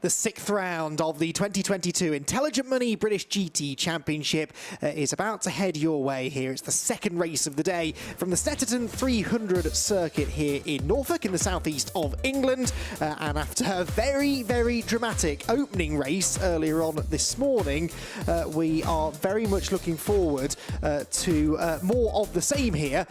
The sixth round of the 2022 Intelligent Money British GT Championship is about to head your way here. It's the second race of the day from the Snetterton 300 circuit here in Norfolk in the southeast of England. And after a very, very dramatic opening race earlier on this morning, we are very much looking forward to more of the same here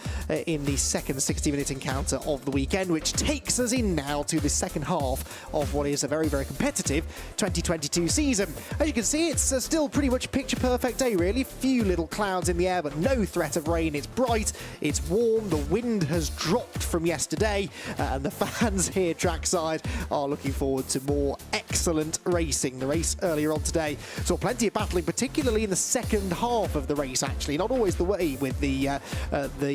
in the second 60-minute encounter of the weekend, which takes us in now to the second half of what is a very, very competitive 2022 season. As you can see, it's still pretty much a picture-perfect day, really. Few little clouds in the air, but no threat of rain. It's bright, it's warm, the wind has dropped from yesterday, and the fans here trackside are looking forward to more excellent racing. The race earlier on today saw plenty of battling, particularly in the second half of the race, actually. Not always the way with the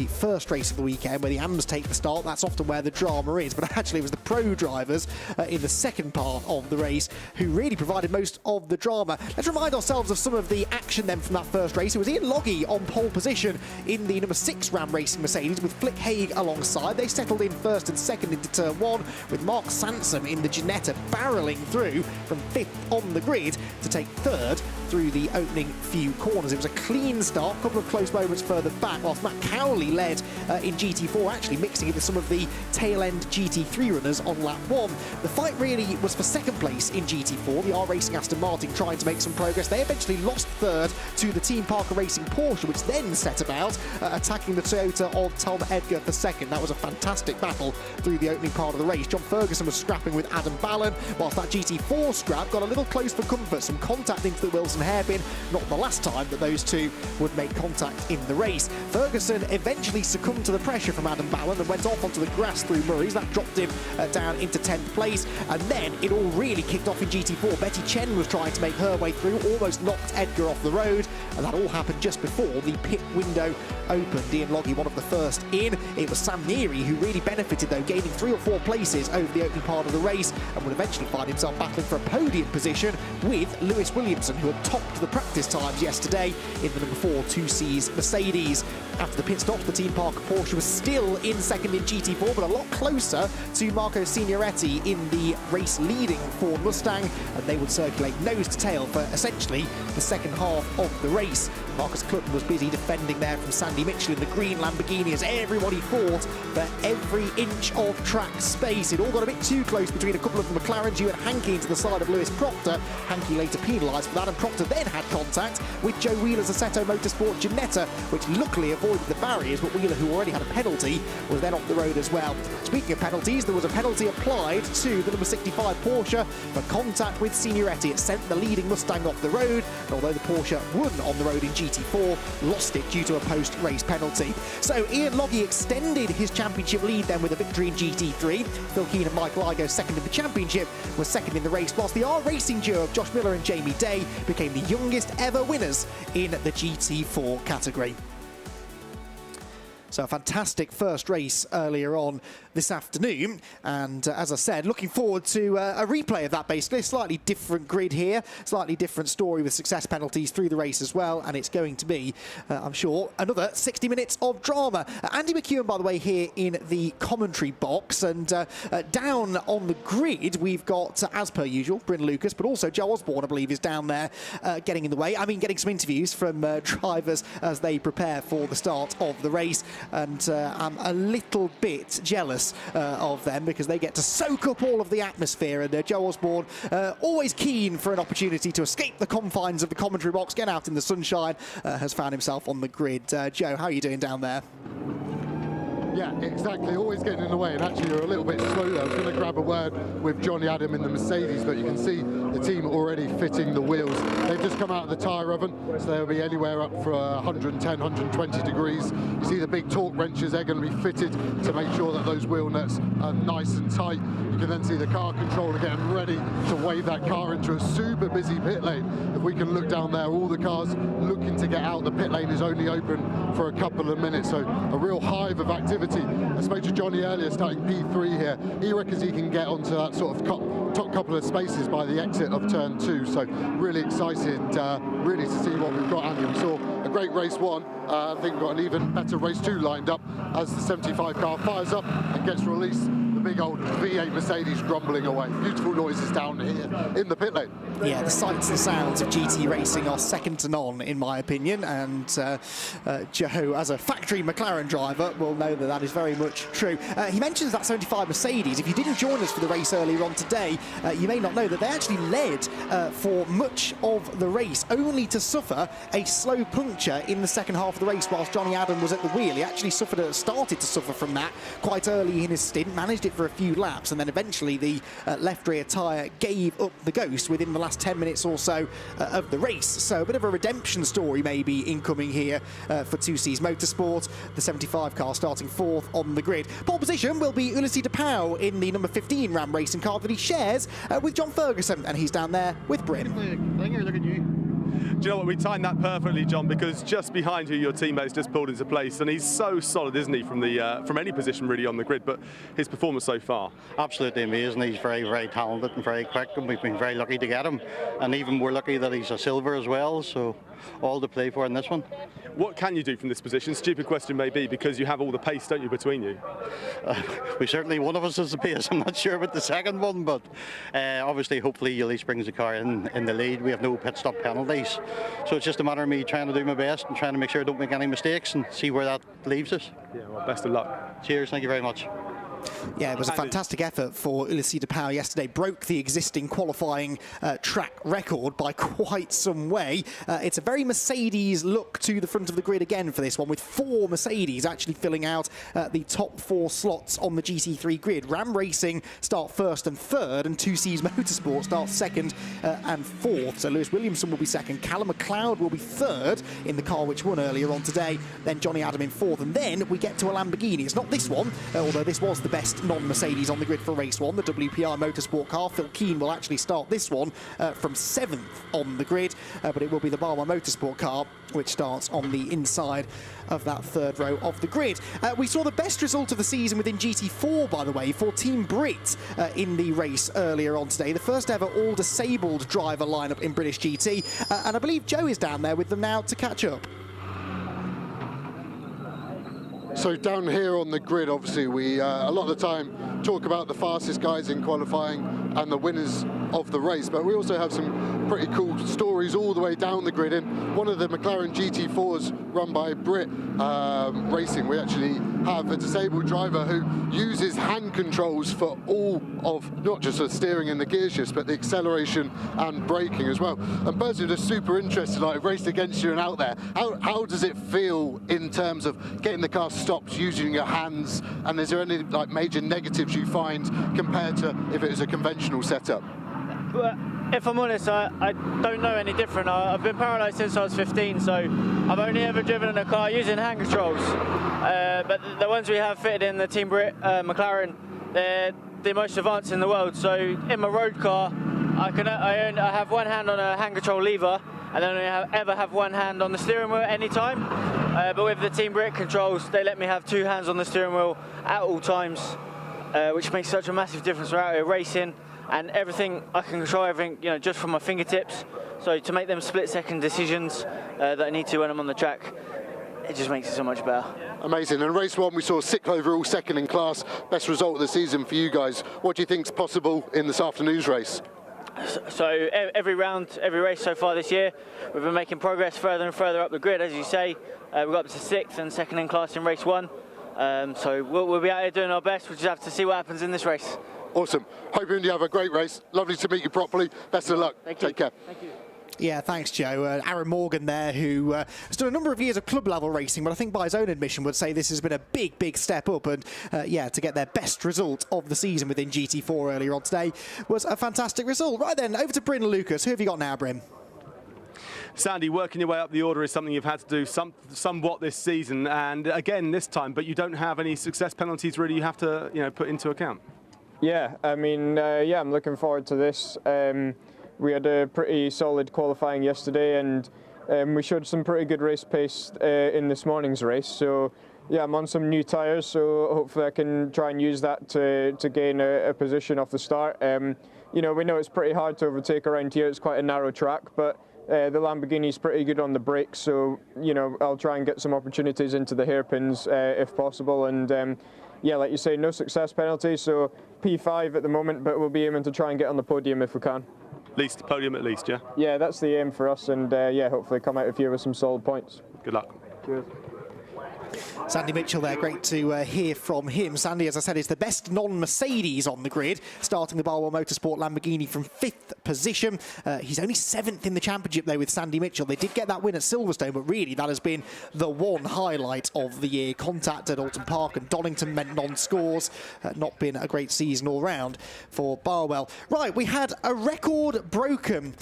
first race of the weekend, where the AMs take the start. That's often where the drama is, but actually it was the pro drivers in the second part of the race who really provided most of the drama. Let's remind ourselves of some of the action then from that first race. It was Ian Loggy on pole position in the number 6 Ram Racing Mercedes with Flick Haig alongside. They settled in first and second into turn 1, with Mark Sansom in the Ginetta barrelling through from 5th on the grid to take 3rd through the opening few corners. It was a clean start, a couple of close moments further back, whilst Matt Cowley led in GT4, actually mixing it with some of the tail-end GT3 runners on lap 1. The fight really was for second place in GT4, the R Racing Aston Martin trying to make some progress. They eventually lost 3rd to the Team Parker Racing Porsche, which then set about attacking the Toyota of Tom Edgar for second. That was a fantastic battle through the opening part of the race. John Ferguson was scrapping with Adam Ballon, whilst that GT4 scrap got a little close for comfort. Some contact into the Wilson hairpin, not the last time that those two would make contact in the race. Ferguson eventually succumbed to the pressure from Adam Ballon and went off onto the grass through Murray's. That dropped him down into 10th place, and then it all really kicked off in GT4. Betty Chen was trying to make her way through, almost knocked Edgar off the road, and that all happened just before the pit window opened. Ian Loggy, one of the first in. It was Sam Neary who really benefited, though, gaining 3 or 4 places over the opening part of the race, and would eventually find himself battling for a podium position with Lewis Williamson, who had topped the practice times yesterday in the number 4 2Cs Mercedes. After the pit stops, the Team Parker Porsche was still in second in GT4, but a lot closer to Marco Signoretti in the race-leading Ford Mustang, and they would circulate nose to tail for essentially the second half of the race. Marcus Clutton was busy defending there from Sandy Mitchell in the green Lamborghini as everybody fought for every inch of track space. It all got a bit too close between a couple of the McLarens. You had Hankey into the side of Lewis Proctor. Hankey later penalised for that, and Proctor then had contact with Joe Wheeler's SRO Motorsports Ginetta, which luckily avoided the barriers, but Wheeler, who already had a penalty, was then off the road as well. Speaking of penalties, there was a penalty applied to the number 65 Porsche for contact with Signoretti. It sent the leading Mustang off the road, and although the Porsche won on the road in GT4, lost it due to a post-race penalty. So Ian Loggy extended his championship lead then with a victory in GT3. Phil Keane and Mike Ligo second in the championship, was second in the race, whilst the R Racing duo of Josh Miller and Jamie Day became the youngest ever winners in the GT4 category. So a fantastic first race earlier on this afternoon, and as I said, looking forward to a replay of that. Basically a slightly different grid here, slightly different story with success penalties through the race as well, and it's going to be, I'm sure, another 60 minutes of drama. Andy McEwen, by the way, here in the commentary box, and down on the grid we've got, as per usual, Bryn Lucas, but also Joe Osborne, I believe, is down there getting in the way. I mean, getting some interviews from drivers as they prepare for the start of the race, and I'm a little bit jealous of them because they get to soak up all of the atmosphere, and Joe Osborne, always keen for an opportunity to escape the confines of the commentary box, get out in the sunshine, has found himself on the grid. Joe, how are you doing down there? Yeah, exactly. Always getting in the way, and actually you're a little bit slow there. I was going to grab a word with Johnny Adam in the Mercedes, but you can see the team already fitting the wheels. They've just come out of the tyre oven, so they'll be anywhere up for 110, 120 degrees. You see the big torque wrenches, they're going to be fitted to make sure that those wheel nuts are nice and tight. You can then see the car controller getting ready to wave that car into a super busy pit lane. If we can look down there, all the cars looking to get out. The pit lane is only open for a couple of minutes, so a real hive of activity. I spoke to Johnny earlier, starting P3 here. He reckons he can get onto that sort of top couple of spaces by the exit of turn 2. So really excited, really to see what we've got, Andy. We saw a great race 1. I think we've got an even better race 2 lined up as the 75 car fires up and gets released. The big old V8 Mercedes grumbling away. Beautiful noises down here in the pit lane. Yeah, the sights and sounds of GT racing are second to none, in my opinion, and Joe, as a factory McLaren driver, will know that that is very much true. He mentions that 75 Mercedes. If you didn't join us for the race earlier on today, you may not know that they actually led for much of the race, only to suffer a slow puncture in the second half of the race whilst Johnny Adam was at the wheel. He actually started to suffer from that quite early in his stint, managed it for a few laps, and then eventually the left rear tyre gave up the ghost within the last 10 minutes or so of the race. So a bit of a redemption story maybe incoming here for 2C's Motorsport. The 75 car starting fourth on the grid. Pole position will be Ulissi de Pauw in the number 15 Ram racing car that he shares with John Ferguson, and he's down there with Bryn. Klinger, look at you. Do you know what, we timed that perfectly, John, because just behind you your teammate's just pulled into place, and he's so solid, isn't he, from any position really on the grid, but his performance so far? Absolutely amazing. He's very, very talented and very quick, and we've been very lucky to get him, and even we're lucky that he's a silver as well, so all to play for in this one. What can you do from this position? Stupid question maybe, because you have all the pace, don't you, between you? We certainly, one of us has the pace. I'm not sure about the second one, but obviously, hopefully, Ulysse brings the car in the lead. We have no pit stop penalties, so it's just a matter of me trying to do my best and trying to make sure I don't make any mistakes and see where that leaves us. Yeah, well, best of luck. Cheers, thank you very much. Yeah, it was a fantastic effort for Ulissi de Pauw yesterday. Broke the existing qualifying track record by quite some way. It's a very Mercedes look to the front of the grid again for this one, with 4 Mercedes actually filling out the top 4 slots on the GT3 grid. Ram Racing start first and third, and 2C's Motorsport start second and fourth. So Lewis Williamson will be second. Callum McLeod will be third in the car which won earlier on today. Then Johnny Adam in fourth, and then we get to a Lamborghini. It's not this one, although this was the best non-Mercedes on the grid for race one, the WPR Motorsport car. Phil Keane will actually start this one from 7th on the grid, but it will be the Barber Motorsport car which starts on the inside of that third row of the grid. We saw the best result of the season within GT4, by the way, for Team Brit in the race earlier on today. The first ever all-disabled driver lineup in British GT, and I believe Joe is down there with them now to catch up. So down here on the grid, obviously, we a lot of the time talk about the fastest guys in qualifying and the winners of the race, but we also have some pretty cool stories all the way down the grid. In one of the McLaren GT4s run by Brit Racing, we actually have a disabled driver who uses hand controls for all of, not just the steering and the gear shifts, but the acceleration and braking as well. And Buzz, are just super interested, like, raced against you and out there. How does it feel in terms of getting the car stopped using your hands, and is there any like major negatives you find compared to if it was a conventional setup? Well, if I'm honest, I don't know any different. I've been paralysed since I was 15, so I've only ever driven in a car using hand controls. But the ones we have fitted in the Team Brit McLaren, they're the most advanced in the world. So in my road car, I have one hand on a hand control lever, and then I ever have one hand on the steering wheel at any time. But with the Team Brit controls, they let me have 2 hands on the steering wheel at all times, which makes such a massive difference. We're out here racing, and everything, I can control everything, you know, just from my fingertips. So to make them split-second decisions that I need to when I'm on the track, it just makes it so much better. Amazing. And race one, we saw 6th overall, second in class, best result of the season for you guys. What do you think's possible in this afternoon's race? So every round, every race so far this year, we've been making progress further and further up the grid. As you say, we got up to 6th and second in class in race one. So we'll be out here doing our best. We'll just have to see what happens in this race. Awesome. Hope you have a great race. Lovely to meet you properly. Best of luck. Take care. Thank you. Yeah, thanks, Joe. Aaron Morgan there, who has done a number of years of club-level racing, but I think by his own admission would say this has been a big, big step up. And, yeah, to get their best result of the season within GT4 earlier on today was a fantastic result. Right then, over to Bryn and Lucas. Who have you got now, Bryn? Sandy, working your way up the order is something you've had to do somewhat this season, and again this time, but you don't have any success penalties really you have to put into account. Yeah, I mean, yeah, I'm looking forward to this. We had a pretty solid qualifying yesterday, and we showed some pretty good race pace in this morning's race. So yeah, I'm on some new tyres, so hopefully I can try and use that to gain a position off the start. You know, we know it's pretty hard to overtake around here. It's quite a narrow track, but the Lamborghini's pretty good on the brakes, so you know, I'll try and get some opportunities into the hairpins if possible. And yeah, like you say, no success penalty, so P5 at the moment, but we'll be aiming to try and get on the podium if we can. Least podium at least, yeah? Yeah, that's the aim for us, and yeah, hopefully come out of here with some solid points. Good luck. Cheers. Sandy Mitchell there, great to hear from him. Sandy, as I said, is the best non-Mercedes on the grid, starting the Barwell Motorsport Lamborghini from 5th position. He's only 7th in the championship, though, with Sandy Mitchell. They did get that win at Silverstone, but really that has been the one highlight of the year. Contact at Alton Park and Donington meant non-scores. Not been a great season all round for Barwell. Right, we had a record broken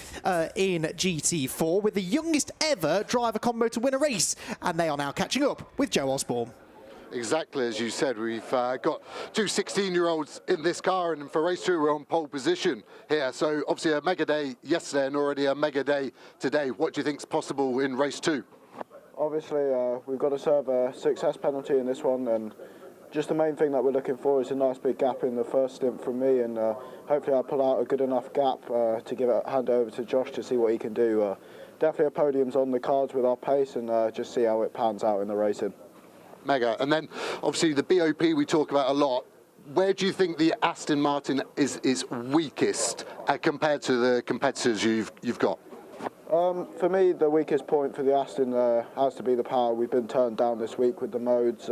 in GT4 with the youngest ever driver combo to win a race, and they are now catching up with Joe Osborne. Exactly as you said, we've got two 16-year-olds in this car, and for race 2 we're on pole position here. So obviously a mega day yesterday and already a mega day today. What do you think's possible in race 2? Obviously we've got to serve a success penalty in this one, and just the main thing that we're looking for is a nice big gap in the first stint from me, and hopefully I'll pull out a good enough gap to give it hand over to Josh to see what he can do. Definitely a podium's on the cards with our pace, and just see how it pans out in the racing. Mega. And then obviously the BOP we talk about a lot. Where do you think the Aston Martin is weakest compared to the competitors you've got? For me, the weakest point for the Aston has to be the power. We've been turned down this week with the modes.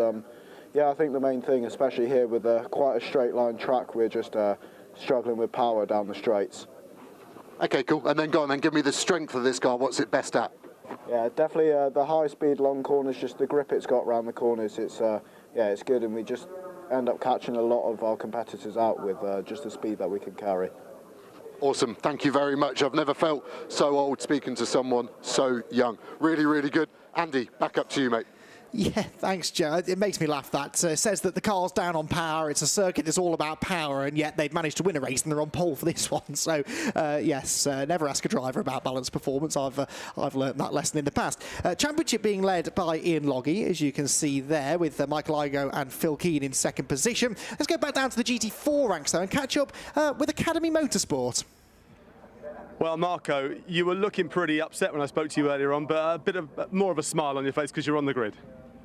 Yeah, I think the main thing, especially here with quite a straight line track, we're just struggling with power down the straights. Okay, cool. And then go on and give me the strength of this car. What's it best at? Yeah, definitely the high-speed long corners, just the grip it's got around the corners. It's yeah, it's good, and we just end up catching a lot of our competitors out with just the speed that we can carry. Awesome, thank you very much. I've never felt so old speaking to someone so young. Really, really good. Andy, back up to you, mate. Yeah, thanks, Joe. It makes me laugh. That says that the car's down on power. It's a circuit that's all about power, and yet they've managed to win a race and they're on pole for this one. So, yes, never ask a driver about balanced performance. I've learned that lesson in the past. Championship being led by Ian Loggy, as you can see there, with Michael Igoe and Phil Keane in 2nd position. Let's go back down to the GT4 ranks, though, and catch up with Academy Motorsport. Well, Marco, you were looking pretty upset when I spoke to you earlier on, but a bit of more of a smile on your face because you're on the grid.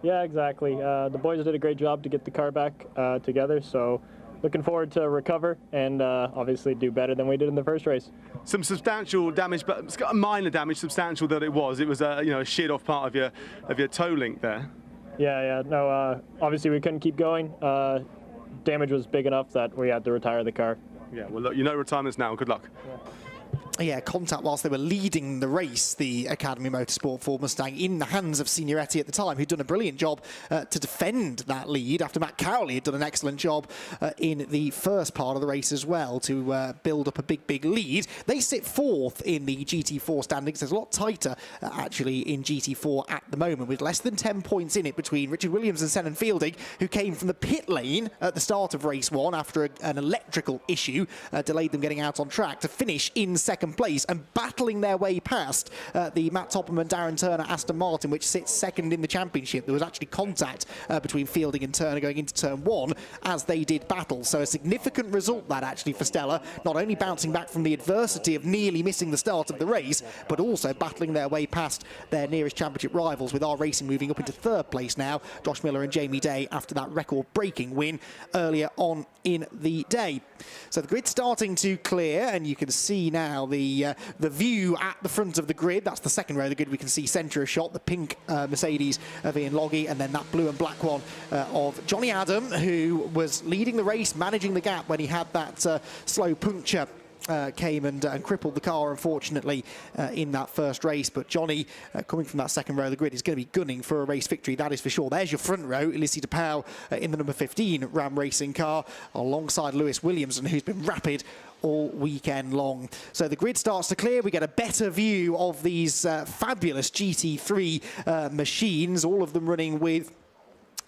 Yeah, exactly. The boys did a great job to get the car back together, so looking forward to recover and obviously do better than we did in the first race. Some substantial damage, but it's got a minor damage, substantial that it was. It was a sheared off part of your toe link there. Yeah, no. Obviously we couldn't keep going. Damage was big enough that we had to retire the car. Yeah, well, look, you know retirements now. Good luck. Yeah. Yeah, contact whilst they were leading the race, the Academy Motorsport Ford Mustang, in the hands of Signoretti at the time, who'd done a brilliant job to defend that lead after Matt Cowley had done an excellent job in the first part of the race as well to build up a big lead. They sit 4th in the GT4 standings. There's a lot tighter, actually, in GT4 at the moment, with less than 10 points in it between Richard Williams and Senan Fielding, who came from the pit lane at the start of race 1 after an electrical issue delayed them getting out on track, to finish in 2nd place and battling their way past the Matt Topham and Darren Turner Aston Martin, which sits 2nd in the championship. There was actually contact between Fielding and Turner going into turn 1 as they did battle. So a significant result that actually for Stella, not only bouncing back from the adversity of nearly missing the start of the race, but also battling their way past their nearest championship rivals, with our racing moving up into 3rd place now. Josh Miller and Jamie Day after that record-breaking win earlier on in the day. So the grid's starting to clear, and you can see now the view at the front of the grid. That's the 2nd row of the grid. We can see centre of shot, the pink Mercedes of Ian Loggy, and then that blue and black one of Johnny Adam, who was leading the race, managing the gap when he had that slow puncture. Came and crippled the car, unfortunately, in that first race. But Johnny, coming from that 2nd row of the grid, is going to be gunning for a race victory, that is for sure. There's your front row, Ulissi de Pauw in the number 15 Ram Racing car, alongside Lewis Williamson, who's been rapid all weekend long. So the grid starts to clear. We get a better view of these fabulous GT3 machines, all of them running with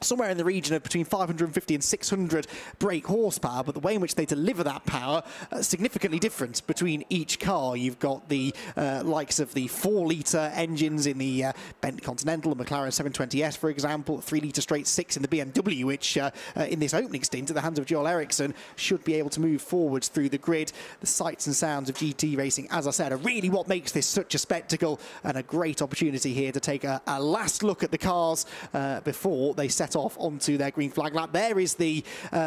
somewhere in the region of between 550 and 600 brake horsepower, but the way in which they deliver that power significantly different between each car. You've got the likes of the 4-litre engines in the Bentley Continental, the McLaren 720S, for example, 3-litre straight 6 in the BMW, which in this opening stint at the hands of Joel Eriksson should be able to move forwards through the grid. The sights and sounds of GT racing, as I said, are really what makes this such a spectacle, and a great opportunity here to take a last look at the cars before they set set off onto their green flag lap. There is the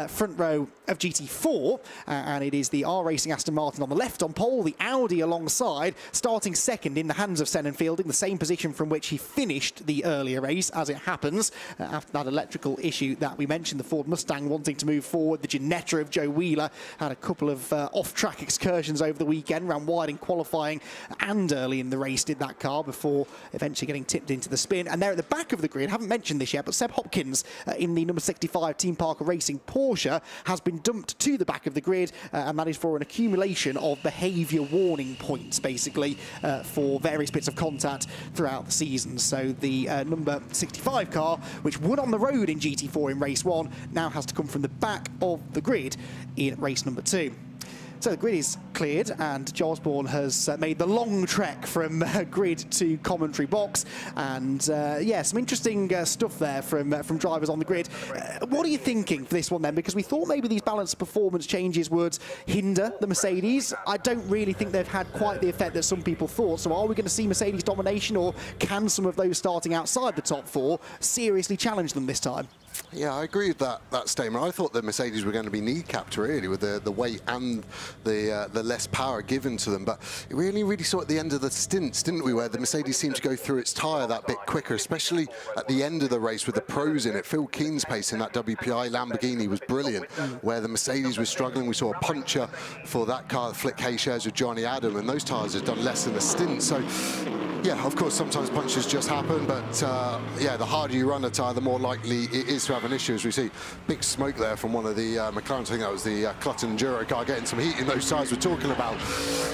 front row of GT4, and it is the R Racing Aston Martin on the left on pole, the Audi alongside, starting second in the hands of Sennan Fielding, the same position from which he finished the earlier race, as it happens, after that electrical issue that we mentioned, the Ford Mustang wanting to move forward. The Ginetta of Joe Wheeler had a couple of off-track excursions over the weekend, ran wide in qualifying and early in the race, did that car, before eventually getting tipped into the spin. And there at the back of the grid, haven't mentioned this yet, but Seb Hopkins in the number 65 Team Parker Racing Porsche has been dumped to the back of the grid, and that is for an accumulation of behaviour warning points, basically, for various bits of contact throughout the season. So the number 65 car, which won on the road in GT4 in race 1, now has to come from the back of the grid in race number 2. So the grid is cleared, and Joe Osborne has made the long trek from grid to commentary box. And yeah, some interesting stuff there from drivers on the grid. What are you thinking for this one then? Because we thought maybe these balanced performance changes would hinder the Mercedes. I don't really think they've had quite the effect that some people thought. So are we going to see Mercedes domination, or can some of those starting outside the top 4 seriously challenge them this time? Yeah, I agree with that statement. I thought the Mercedes were going to be kneecapped really with the weight and the less power given to them, but we really saw at the end of the stints, didn't we, where the Mercedes seemed to go through its tyre that bit quicker, especially at the end of the race with the pros in it. Phil Keen's pace in that WPI Lamborghini was brilliant, where the Mercedes was struggling. We saw a puncher for that car, Flick Hay shares with Johnny Adam, and those tyres have done less than the stint. So yeah, of course, sometimes punches just happen, but yeah, the harder you run a tyre, the more likely it is to have an issue. As we see big smoke there from one of the McLarens. I think that was the Clutton Enduro car getting some heat in those tyres we're talking about.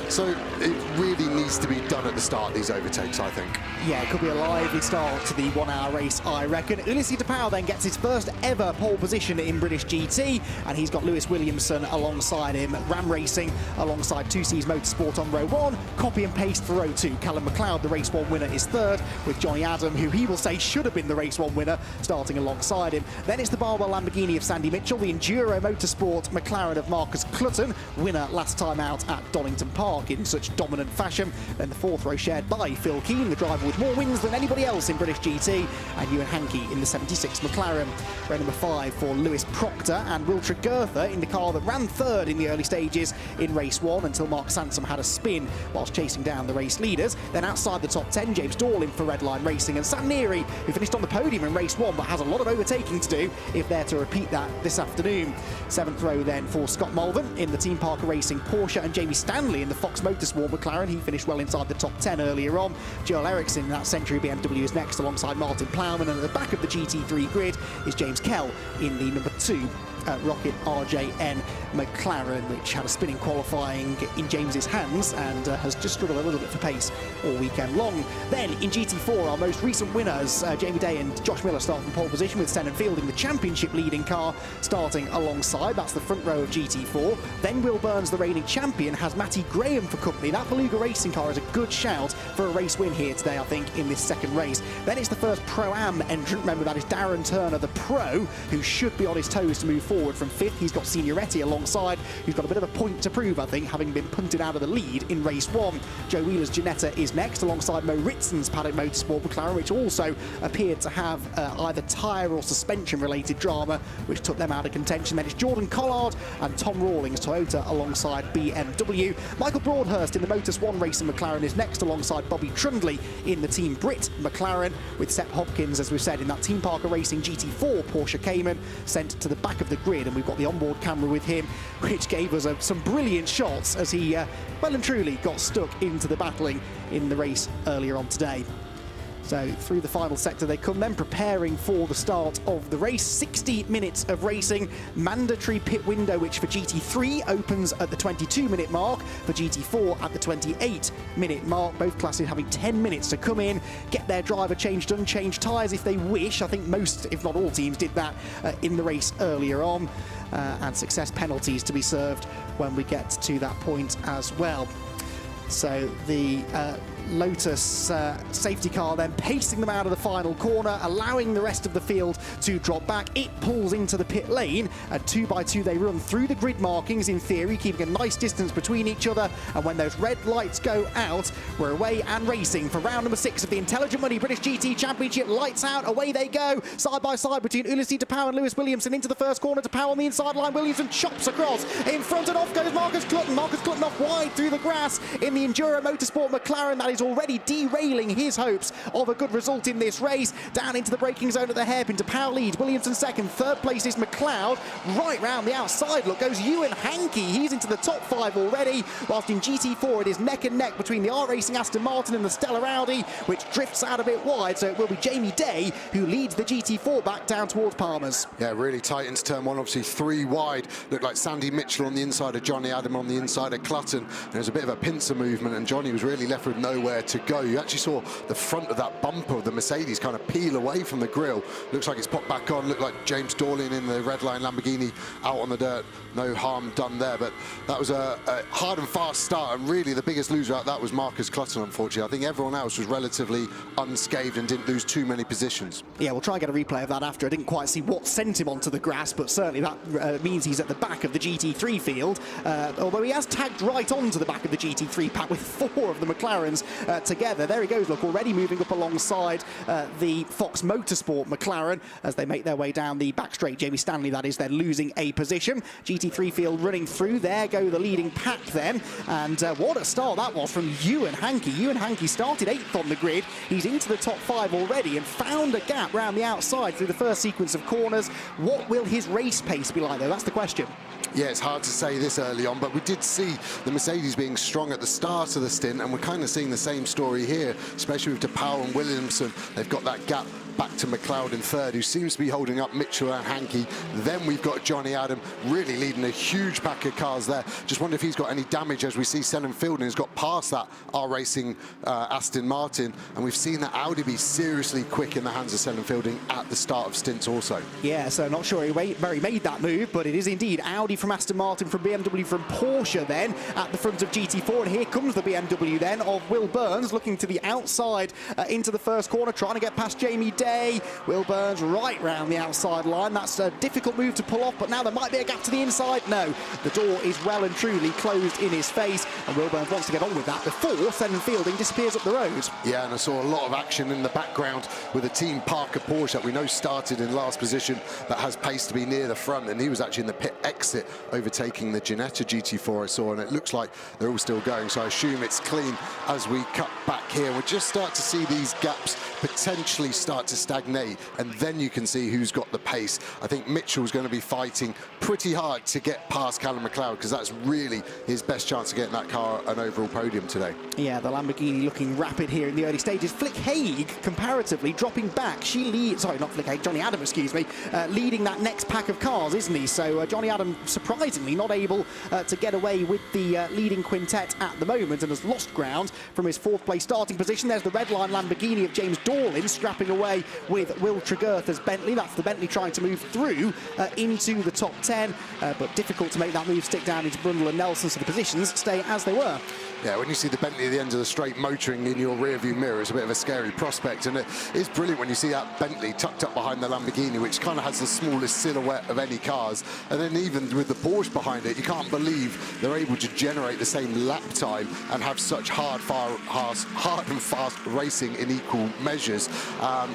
So it really needs to be done at the start, these overtakes, I think. Yeah, it could be a lively start to the 1 hour race, I reckon. Ulisses de Pauw then gets his first ever pole position in British GT, and he's got Lewis Williamson alongside him. Ram Racing alongside 2C's Motorsport on row 1. Copy and paste for row 2. Callum McLeod, the race 1 winner, is third, with Johnny Adam, who he will say should have been the race 1 winner, starting alongside him. Then it's the Barwell Lamborghini of Sandy Mitchell, the Enduro Motorsport McLaren of Marcus Clutton, winner last time out at Donington Park in such dominant fashion. Then the 4th row shared by Phil Keen, the driver with more wins than anybody else in British GT, and Ewan Hankey in the 76 McLaren. Row number 5 for Lewis Proctor and Will Tregurtha in the car that ran 3rd in the early stages in race 1 until Mark Sansom had a spin whilst chasing down the race leaders. Then outside the top 10, James Dorling for Redline Racing, and Sam Neary, who finished on the podium in race 1 but has a lot of overtaking to do if they're to repeat that this afternoon. 7th row then for Scott Malvern in the Team Parker Racing Porsche, and Jamie Stanley in the Fox Motorsport McLaren. He finished well inside the top 10 earlier on. Joel Eriksson in that Century BMW is next alongside Martin Plowman, and at the back of the GT3 grid is James Kell in the number 2 Rocket RJN McLaren, which had a spinning qualifying in James's hands and has just struggled a little bit for pace all weekend long. Then in GT4, our most recent winners, Jamie Day and Josh Miller, start from pole position, with Sennan Fielding, the championship leading car, starting alongside. That's the front row of GT4. Then Will Burns, the reigning champion, has Matty Graham for company. That Beluga Racing car is a good shout for a race win here today, I think, in this second race. Then it's the first Pro-Am entrant. Remember, that is Darren Turner, the pro, who should be on his toes to move forward from 5th. He's got Signoretti alongside, who's got a bit of a point to prove, I think, having been punted out of the lead in race 1. Joe Wheeler's Ginetta is next alongside Mo Ritson's Paddock Motorsport McLaren, which also appeared to have either tyre or suspension related drama, which took them out of contention. Then it's Jordan Collard and Tom Rawlings Toyota alongside BMW. Michael Broadhurst in the Motor Swan Racing McLaren is next alongside Bobby Trundley in the Team Brit McLaren, with Seb Hopkins, as we've said, in that Team Parker Racing GT4 Porsche Cayman, sent to the back of the grid, and we've got the onboard camera with him, which gave us some brilliant shots as he well and truly got stuck into the battling in the race earlier on today. So through the final sector they come then, preparing for the start of the race. 60 minutes of racing, mandatory pit window, which for GT3 opens at the 22-minute mark, for GT4 at the 28-minute mark. Both classes having 10 minutes to come in, get their driver changed, unchanged tyres if they wish. I think most, if not all teams, did that in the race earlier on. And success penalties to be served when we get to that point as well. So the Lotus safety car then pacing them out of the final corner, allowing the rest of the field to drop back. It pulls into the pit lane, and 2 by 2 they run through the grid markings, in theory, keeping a nice distance between each other. And when those red lights go out, we're away and racing for round number 6 of the Intelligent Money British GT Championship. Lights out, away they go, side by side between Ulissi de Pauw and Lewis Williamson. Into the first corner, de Pauw on the inside line. Williamson chops across in front, and off goes Marcus Clutton. Marcus Clutton off wide through the grass in the SRO Motorsport McLaren. That is already derailing his hopes of a good result in this race. Down into the braking zone at the hairpin. De Pauw leads, Williamson second, third place is McLeod. Right round the outside, look, goes Ewan Hankey. He's into the top 5 already, whilst in GT4 it is neck and neck between the R-Racing Aston Martin and the Stella Audi, which drifts out a bit wide, so it will be Jamie Day who leads the GT4 back down towards Palmer's. Yeah, really tight into turn 1, obviously 3 wide. Looked like Sandy Mitchell on the inside of Johnny Adam on the inside of Clutton. There was a bit of a pincer movement, and Johnny was really left with nowhere to go. You actually saw the front of that bumper of the Mercedes kind of peel away from the grille. Looks like it's popped back on. Looked like James Dorling in the red line Lamborghini out on the dirt. No harm done there, but that was a hard and fast start, and really the biggest loser out of that was Marcus Clutton, unfortunately. I think everyone else was relatively unscathed and didn't lose too many positions. Yeah, we'll try and get a replay of that after. I didn't quite see what sent him onto the grass, but certainly that means he's at the back of the GT3 field, although he has tagged right onto the back of the GT3 pack with 4 of the McLarens together. There he goes, look, already moving up alongside the Fox Motorsport McLaren as they make their way down the back straight. Jamie Stanley, that is, they're losing a position. GT3 field running through. There go the leading pack then, and what a start that was from Ewan Hankey. Ewan Hankey started 8th on the grid. He's into the top 5 already and found a gap round the outside through the first sequence of corners. What will his race pace be like, though? That's the question. Yeah, it's hard to say this early on, but we did see the Mercedes being strong at the start of the stint, and we're kind of seeing the same story here, especially with de Pauw and Williamson. They've got that gap back to McLeod in third, who seems to be holding up Mitchell and Hankey. Then we've got Johnny Adam really leading a huge pack of cars there. Just wonder if he's got any damage, as we see Selin Fielding has got past that R-Racing Aston Martin, and we've seen that Audi be seriously quick in the hands of Selin Fielding at the start of stints also. Yeah, so not sure he made that move, but it is indeed Audi from Aston Martin, from BMW, from Porsche then at the front of GT4, and here comes the BMW then of Will Burns looking to the outside into the first corner, trying to get past Jamie Day. Will Burns right round the outside line. That's a difficult move to pull off, but now there might be a gap to the inside. No, the door is well and truly closed in his face, and Will Burns wants to get on with that before Selin Fielding disappears up the road. Yeah, and I saw a lot of action in the background with a Team Parker Porsche that we know started in last position, that has pace to be near the front, and he was actually in the pit exit overtaking the Ginetta GT4 I saw, and it looks like they're all still going, so I assume it's clean as we cut back here. We'll just start to see these gaps potentially start to stagnate, and then you can see who's got the pace. I think Mitchell's going to be fighting pretty hard to get past Callum McLeod, because that's really his best chance of getting that car an overall podium today. Yeah, the Lamborghini looking rapid here in the early stages. Flick Haig, comparatively, dropping back. She leads, sorry, not Flick Haig, Johnny Adam, excuse me, leading that next pack of cars, isn't he? So Johnny Adam, surprisingly, not able to get away with the leading quintet at the moment, and has lost ground from his 4th place starting position. There's the red line Lamborghini of James Dorling scrapping away with Will Tregertha's Bentley. That's the Bentley trying to move through into the top 10, but difficult to make that move stick down into Brundle and Nelson, so the positions stay as they were. Yeah, when you see the Bentley at the end of the straight motoring in your rearview mirror, it's a bit of a scary prospect, and it's brilliant when you see that Bentley tucked up behind the Lamborghini, which kind of has the smallest silhouette of any cars, and then even with the Porsche behind it, you can't believe they're able to generate the same lap time and have such hard and fast racing in equal measures.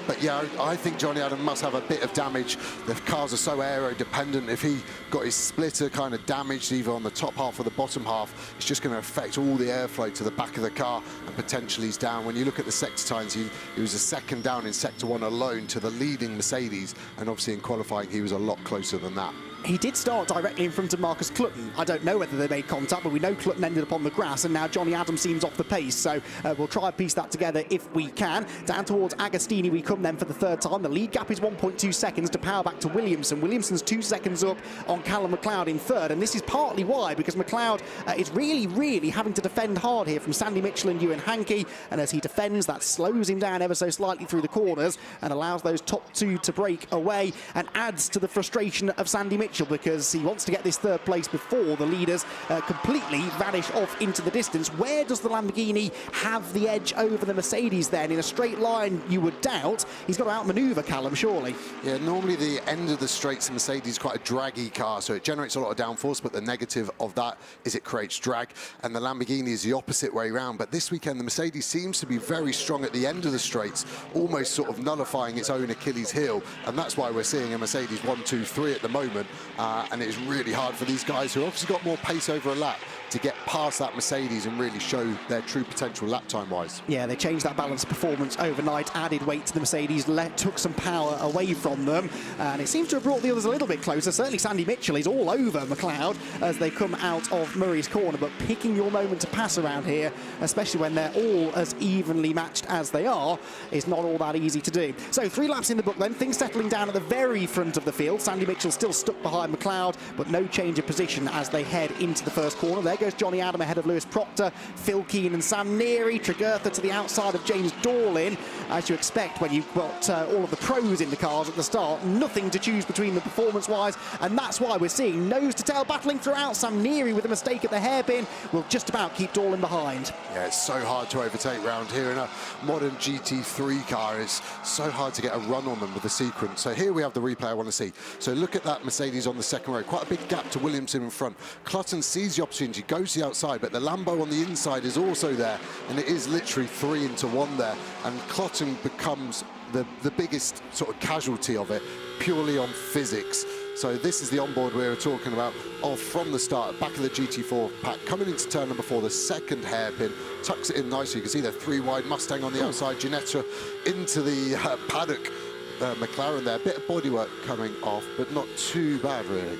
But yeah, I think Johnny Adam must have a bit of damage. The cars are so aero dependent. If he got his splitter kind of damaged either on the top half or the bottom half, it's just going to affect all the airflow to the back of the car, and potentially he's down. When you look at the sector times, he was a second down in sector 1 alone to the leading Mercedes, and obviously in qualifying he was a lot closer than that. He did start directly in front of Marcus Clutton. I don't know whether they made contact, but we know Clutton ended up on the grass, and now Johnny Adam seems off the pace, so we'll try and piece that together if we can. Down towards Agostini we come then for the 3rd time. The lead gap is 1.2 seconds to power back to Williamson. Williamson's 2 seconds up on Callum McLeod in 3rd, and this is partly why, because McLeod is really having to defend hard here from Sandy Mitchell and Ewan Hankey, and as he defends, that slows him down ever so slightly through the corners and allows those top 2 to break away, and adds to the frustration of Sandy Mitchell, Mitchell because he wants to get this third place before the leaders completely vanish off into the distance. Where does the Lamborghini have the edge over the Mercedes then? In a straight line, you would doubt. He's got to outmaneuver Callum, surely. Yeah, normally the end of the straights, the Mercedes is quite a draggy car, so it generates a lot of downforce, but the negative of that is it creates drag, and the Lamborghini is the opposite way round. But this weekend, the Mercedes seems to be very strong at the end of the straights, almost sort of nullifying its own Achilles heel, and that's why we're seeing a Mercedes 1, 2, 3 at the moment, and it's really hard for these guys who obviously got more pace over a lap to get past that Mercedes and really show their true potential lap time wise. Yeah, they changed that balance of performance overnight, added weight to the Mercedes, took some power away from them, and it seems to have brought the others a little bit closer. Certainly Sandy Mitchell is all over McLeod as they come out of Murray's corner, but picking your moment to pass around here, especially when they're all as evenly matched as they are, is not all that easy to do. So 3 laps in the book then, things settling down at the very front of the field. Sandy Mitchell still stuck behind McLeod, but no change of position as they head into the first corner. There goes Johnny Adam ahead of Lewis Proctor, Phil Keane and Sam Neary. Tregurtha to the outside of James Dorlin. As you expect when you've got all of the pros in the cars at the start, nothing to choose between them performance-wise, and that's why we're seeing nose-to-tail battling throughout. Sam Neary with a mistake at the hairpin will just about keep Dorlin behind. Yeah, it's so hard to overtake round here in a modern GT3 car. It's so hard to get a run on them with the sequence. So here we have the replay I want to see. So look at that Mercedes on the second row. Quite a big gap to Williamson in front. Clutton sees the opportunity, goes to the outside, but the Lambo on the inside is also there, and it is literally 3 into 1 there, and Clutton becomes the biggest sort of casualty of it, purely on physics. So this is the onboard we were talking about from the start, back of the GT4 pack, coming into turn number 4, the second hairpin, tucks it in nicely. You can see the 3 wide Mustang on the outside, Ginetta into the paddock. McLaren there, a bit of bodywork coming off, but not too bad really.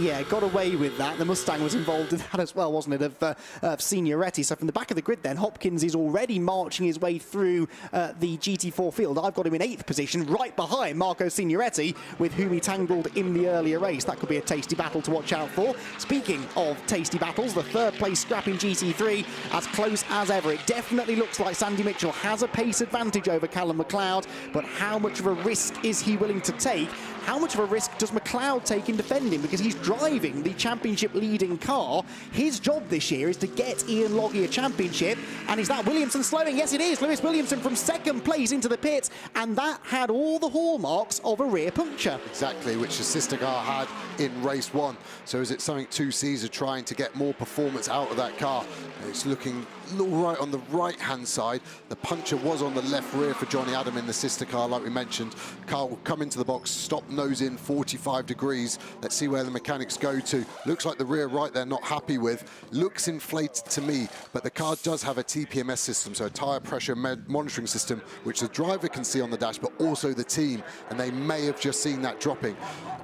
Yeah, got away with that. The Mustang was involved in that as well, wasn't it, of Signoretti. So from the back of the grid then, Hopkins is already marching his way through the GT4 field. I've got him in 8th position, right behind Marco Signoretti, with whom he tangled in the earlier race. That could be a tasty battle to watch out for. Speaking of tasty battles, the 3rd place scrap in GT3, as close as ever. It definitely looks like Sandy Mitchell has a pace advantage over Callum McLeod, but how much of a risk is he willing to take? How much of a risk does McLeod take in defending? Because he's driving the championship leading car. His job this year is to get Ian Logie a championship. And is that Williamson slowing? Yes, it is. Lewis Williamson from 2nd place into the pits. And that had all the hallmarks of a rear puncture. Exactly, which the sister car had in race 1. So is it something 2Cs are trying to get more performance out of that car? It's looking all right on the right-hand side. The puncture was on the left rear for Johnny Adam in the sister car, like we mentioned. Car will come into the box, stop nose in 45 degrees. Let's see where the mechanics go to. Looks like the rear right they're not happy with. Looks inflated to me, but the car does have a TPMS system, so a tyre pressure monitoring system, which the driver can see on the dash, but also the team, and they may have just seen that dropping.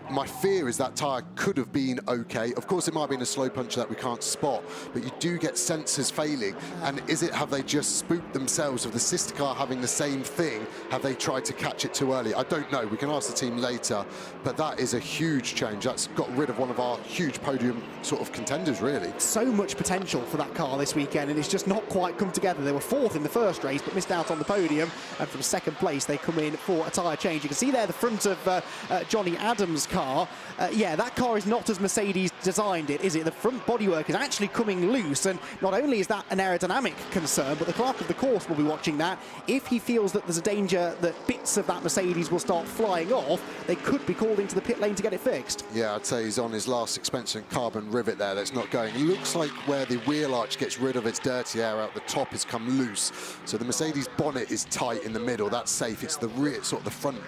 My fear is that tyre could have been okay. Of course, it might have been a slow puncture that we can't spot, but you do get sensors failing. And have they just spooked themselves of the sister car having the same thing? Have they tried to catch it too early? I don't know. We can ask the team later, but that is a huge change. That's got rid of one of our huge podium sort of contenders, really. So much potential for that car this weekend, and it's just not quite come together. They were 4th in the first race, but missed out on the podium, and from 2nd place, they come in for a tyre change. You can see there the front of Johnny Adams' car. Yeah, that car is not as Mercedes designed it, is it? The front bodywork is actually coming loose, and not only is that an aerodynamic concern, but the clerk of the course will be watching that. If he feels that there's a danger that bits of that Mercedes will start flying off, they could be called into the pit lane to get it fixed. Yeah, I'd say he's on his last suspension carbon rivet there. That's not going. It looks like where the wheel arch gets rid of its dirty air out the top has come loose. So the Mercedes bonnet is tight in the middle. That's safe. It's the rear, sort of the front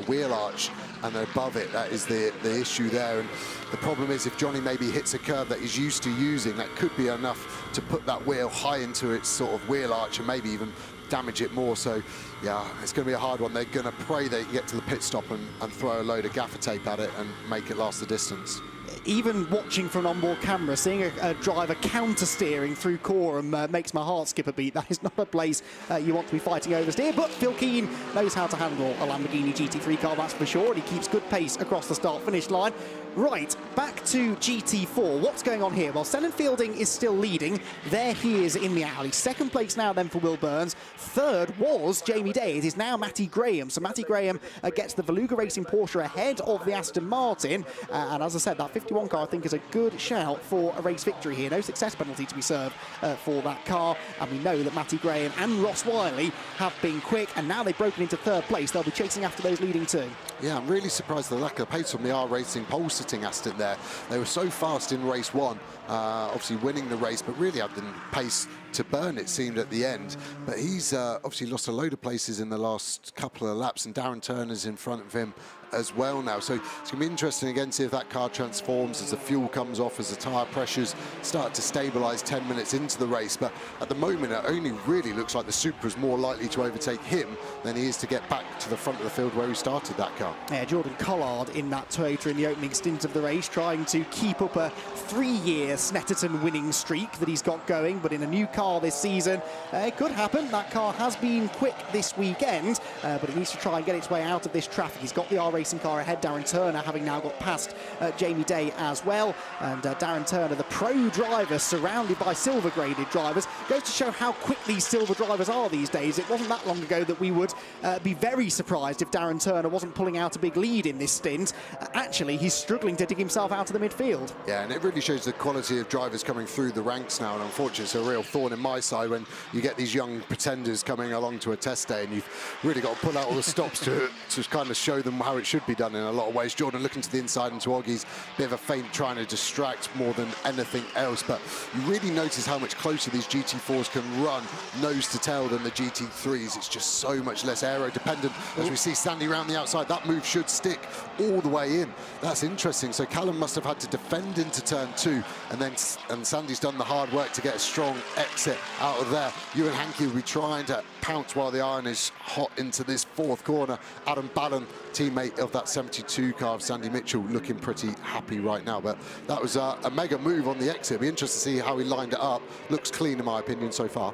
wheel arch, and above it, that is the issue there. And the problem is if Johnny maybe hits a curve that he's used to using, that could be enough to put that wheel high into its sort of wheel arch and maybe even damage it more. So yeah, it's going to be a hard one. They're going to pray they can get to the pit stop and throw a load of gaffer tape at it and make it last the distance. Even watching from an onboard camera, seeing a driver counter-steering through Coram makes my heart skip a beat. That is not a place you want to be fighting oversteer, but Phil Keane knows how to handle a Lamborghini GT3 car, that's for sure, and he keeps good pace across the start-finish line. Right, back to GT4. What's going on here? Well, Sennan Fielding is still leading. There he is in the alley. Second place now then for Will Burns. Third was Jamie Day. It is now Matty Graham. So Matty Graham gets the Beluga Racing Porsche ahead of the Aston Martin. And as I said, that 51 car I think is a good shout for a race victory here. No success penalty to be served for that car. And we know that Matty Graham and Ross Wiley have been quick. And now they've broken into third place. They'll be chasing after those leading two. Yeah, I'm really surprised at the lack of pace from the R Racing pole-sitting Aston there. They were so fast in race one, obviously winning the race, but really had the pace to burn, it seemed, at the end. But he's obviously lost a load of places in the last couple of laps, and Darren Turner's in front of him as well now. So it's going to be interesting again to see if that car transforms as the fuel comes off, as the tyre pressures start to stabilise 10 minutes into the race. But at the moment, it only really looks like the Supra's more likely to overtake him than he is to get back to the front of the field where he started that car. Yeah, Jordan Collard in that Toyota in the opening stint of the race, trying to keep up a 3-year Snetterton winning streak that he's got going, but in a new car this season, it could happen. That car has been quick this weekend, but it needs to try and get its way out of this traffic. He's got the R Racing car ahead, Darren Turner having now got past Jamie Day as well. And Darren Turner, the pro driver, surrounded by silver graded drivers, goes to show how quick these silver drivers are these days. It wasn't that long ago that we would be very surprised if Darren Turner wasn't pulling out a big lead in this stint. Actually, he's struggling to dig himself out of the midfield. Yeah, and it really shows the quality of drivers coming through the ranks now, and unfortunately it's a real thorn in my side when you get these young pretenders coming along to a test day and you've really got to pull out all the stops to kind of show them how it should be done in a lot of ways. Jordan looking to the inside into Oggy's, bit of a feint trying to distract more than anything else, but you really notice how much closer these GT4s can run nose to tail than the GT3s. It's just so much less aero dependent. As we see Sandy round the outside, that move should stick all the way in. That's interesting. So Callum must have had to defend into turn 2, and Sandy's done the hard work to get a strong exit out of there. Ewan Hankey will be trying to pounce while the iron is hot into this fourth corner. Adam Ballon, teammate of that 72 car of Sandy Mitchell, looking pretty happy right now. But that was a mega move on the exit. It'll be interesting to see how he lined it up. Looks clean in my opinion so far.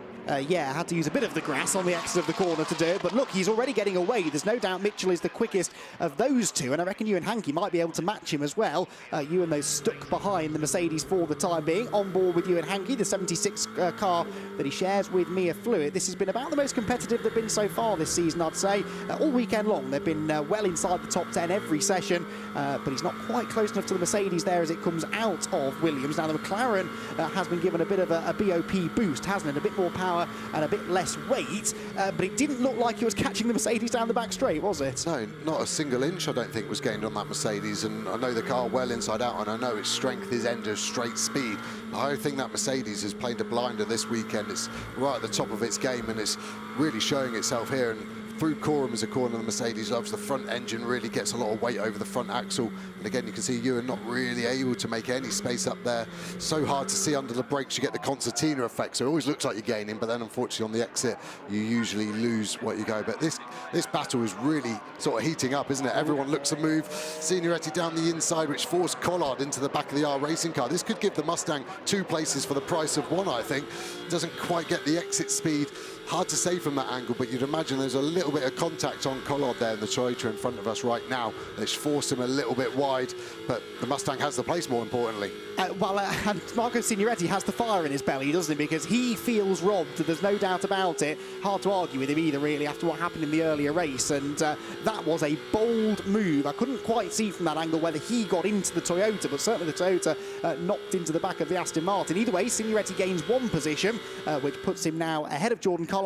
Yeah, had to use a bit of the grass on the exit of the corner to do it, but look, he's already getting away. There's no doubt Mitchell is the quickest of those two, and I reckon Ewan Hankey might be able to match him as well. Ewan, though, stuck behind the Mercedes for the time being. On board with Ewan Hankey, the 76 car that he shares with Mia Fluid. This has been about the most competitive they've been so far this season, I'd say. All weekend long, they've been well inside the top 10 every session, but he's not quite close enough to the Mercedes there as it comes out of Williams. Now, the McLaren has been given a bit of a BOP boost, hasn't it? A bit more power and a bit less weight, but it didn't look like he was catching the Mercedes down the back straight, was it? No, not a single inch I don't think was gained on that Mercedes, and I know the car well inside out, and I know its strength is end of straight speed. I think that Mercedes has played a blinder this weekend. It's right at the top of its game, and it's really showing itself here. And through Coram as a corner, the Mercedes loves the front engine, really gets a lot of weight over the front axle. And again, you can see Ewan not really able to make any space up there. So hard to see under the brakes, you get the concertina effect. So it always looks like you're gaining, but then unfortunately on the exit, you usually lose what you go. But this battle is really sort of heating up, isn't it? Everyone looks a move. Signoretti down the inside, which forced Collard into the back of the R Racing car. This could give the Mustang 2 places for the price of 1, I think. Doesn't quite get the exit speed. Hard to say from that angle, but you'd imagine there's a little bit of contact on Collard there in the Toyota in front of us right now. It's forced him a little bit wide, but the Mustang has the place, more importantly. And Marco Signoretti has the fire in his belly, doesn't he? Because he feels robbed, there's no doubt about it. Hard to argue with him either, really, after what happened in the earlier race. And that was a bold move. I couldn't quite see from that angle whether he got into the Toyota, but certainly the Toyota knocked into the back of the Aston Martin. Either way, Signoretti gains 1 position, which puts him now ahead of Jordan Collard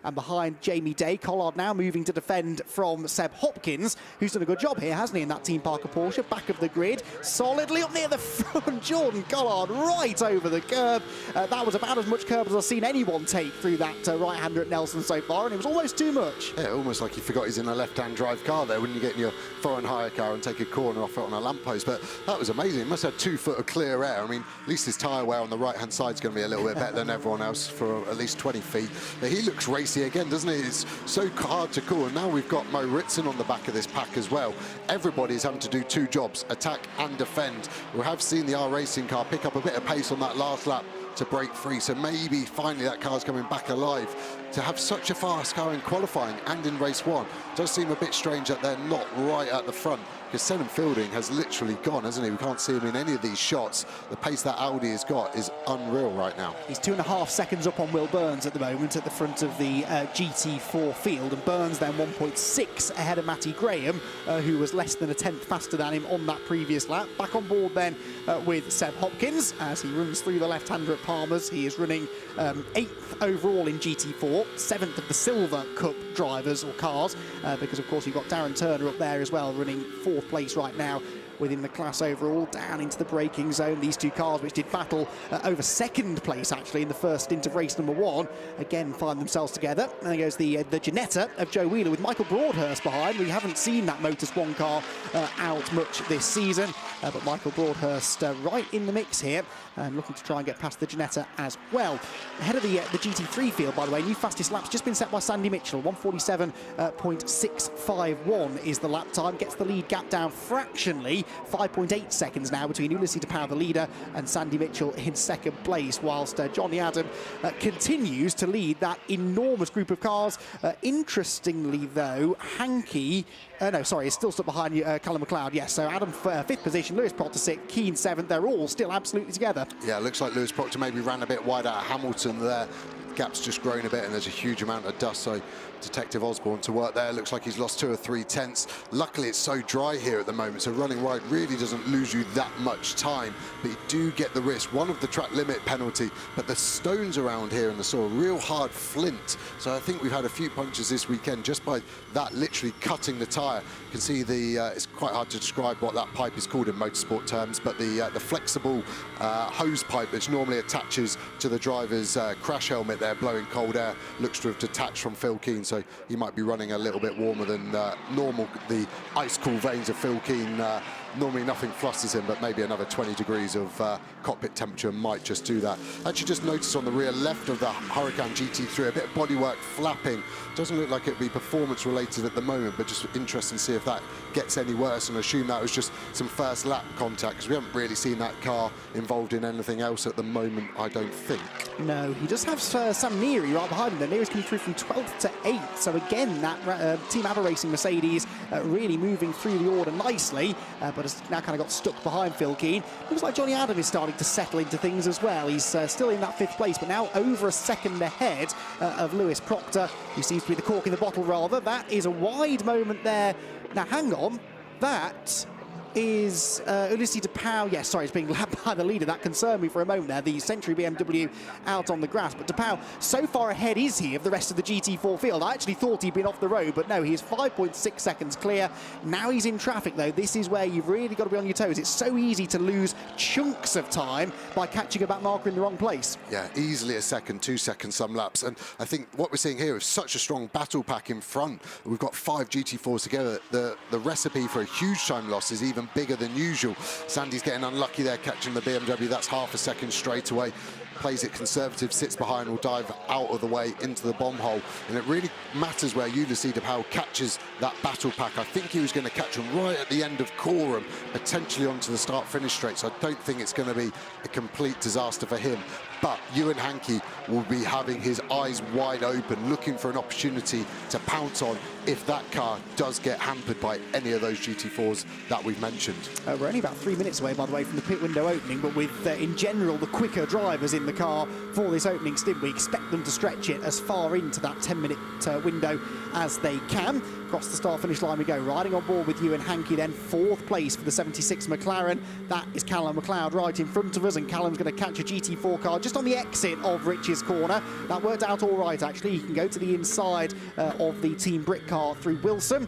and behind Jamie Day. Collard now moving to defend from Seb Hopkins, who's done a good job here, hasn't he, in that Team Parker Porsche, back of the grid, solidly up near the front. Jordan Collard right over the curb. That was about as much curb as I've seen anyone take through that right-hander at Nelson so far, and it was almost too much. Yeah, almost like you forgot he's in a left-hand drive car there when you get in your foreign hire car and take a corner off it on a lamppost. But that was amazing. He must have 2 foot of clear air. I mean, at least his tyre wear on the right-hand side is going to be a little bit better than everyone else for at least 20 feet. But he looks racy again, doesn't he? It's so hard to call. And now we've got Mo Ritson on the back of this pack as well. Everybody's having to do 2 jobs, attack and defend. We have seen the R Racing car pick up a bit of pace on that last lap to break free. So maybe finally that car's coming back alive. To have such a fast car in qualifying and in race 1 does seem a bit strange that they're not right at the front, because Senham Fielding has literally gone, hasn't he? We can't see him in any of these shots. The pace that Audi has got is unreal right now. He's 2.5 seconds up on Will Burns at the moment at the front of the GT4 field, and Burns then 1.6 ahead of Matty Graham, who was less than a tenth faster than him on that previous lap. Back on board then with Seb Hopkins as he runs through the left-hander at Palmer's. He is running 8th overall in GT4, 7th of the Silver Cup drivers or cars, because of course you've got Darren Turner up there as well, running 4th place right now within the class overall, down into the braking zone. These two cars, which did battle over 2nd place actually in the first stint of race number 1, again find themselves together. And there goes the Ginetta of Joe Wheeler with Michael Broadhurst behind. We haven't seen that Motor1 car out much this season, but Michael Broadhurst right in the mix here, and looking to try and get past the Ginetta as well. Ahead of the GT3 field, by the way, new fastest lap's just been set by Sandy Mitchell. 1:47.651 is the lap time, gets the lead gap down fractionally. 5.8 seconds now between Ulysses de Pauw, the leader, and Sandy Mitchell in 2nd place, whilst Johnny Adam continues to lead that enormous group of cars. Interestingly, though, Hankey, is still stuck behind Callum McLeod. Yes, so Adam 5th position, Lewis Proctor 6th, Keane 7th. They're all still absolutely together. Yeah, looks like Lewis Proctor maybe ran a bit wide out of Hamilton there. Gap's just grown a bit and there's a huge amount of dust, so Detective Osborne to work there. Looks like he's lost 2 or 3 tenths. Luckily it's so dry here at the moment, so running wide really doesn't lose you that much time, but you do get the risk. One of the track limit penalty, but the stones around here in the soil, real hard flint, so I think we've had a few punches this weekend just by that literally cutting the tyre. You can see it's quite hard to describe what that pipe is called in motorsport terms, but the flexible hose pipe which normally attaches to the driver's crash helmet there, blowing cold air, looks to have detached from Phil Keane, so he might be running a little bit warmer than normal. The ice cool veins of Phil Keane, normally nothing flusters him, but maybe another 20 degrees of cockpit temperature might just do that. Actually just noticed on the rear left of the Huracan GT3 a bit of bodywork flapping. Doesn't look like it'd be performance related at the moment, but just interesting to see if that gets any worse, and I assume that was just some first lap contact, because we haven't really seen that car involved in anything else at the moment, I don't think. No, he does have Sam Neary right behind him. Neary's coming through from 12th to 8th, so again that Team ABBA Racing Mercedes really moving through the order nicely, but has now kind of got stuck behind Phil Keane. Looks like Johnny Adam is starting to settle into things as well. He's still in that 5th place, but now over a second ahead of Lewis Proctor, who seems to be the cork in the bottle rather. That is a wide moment there. Now hang on, that is Ulysses de Pauw. Yes, sorry, it's being lapped by the leader. That concerned me for a moment there. The Century BMW out on the grass. But de Pauw, so far ahead is he of the rest of the GT4 field? I actually thought he'd been off the road, but no, he is 5.6 seconds clear. Now he's in traffic, though. This is where you've really got to be on your toes. It's so easy to lose chunks of time by catching a back marker in the wrong place. Yeah, easily a second, 2 seconds some laps. And I think what we're seeing here is such a strong battle pack in front. We've got 5 GT4s together. The recipe for a huge time loss is even bigger than usual. Sandy's getting unlucky there, catching the BMW. That's half a second straight away. Plays it conservative, sits behind, will dive out of the way into the bomb hole. And it really matters where Ulysses de Pauw catches that battle pack. I think he was going to catch him right at the end of Coram, potentially onto the start-finish straight. So I don't think it's going to be a complete disaster for him. But Ewan Hankey will be having his eyes wide open, looking for an opportunity to pounce on if that car does get hampered by any of those GT4s that we've mentioned. We're only about 3 minutes away, by the way, from the pit window opening, but with, in general, the quicker drivers in the car for this opening stint, we expect them to stretch it as far into that 10-minute window as they can. Across the start-finish line we go, riding on board with Ewan Hankey then, 4th place for the 76 McLaren. That is Callum McLeod right in front of us, and Callum's going to catch a GT4 car just on the exit of Rich's corner. That worked out all right, actually. He can go to the inside of the Team Brit car through Wilson.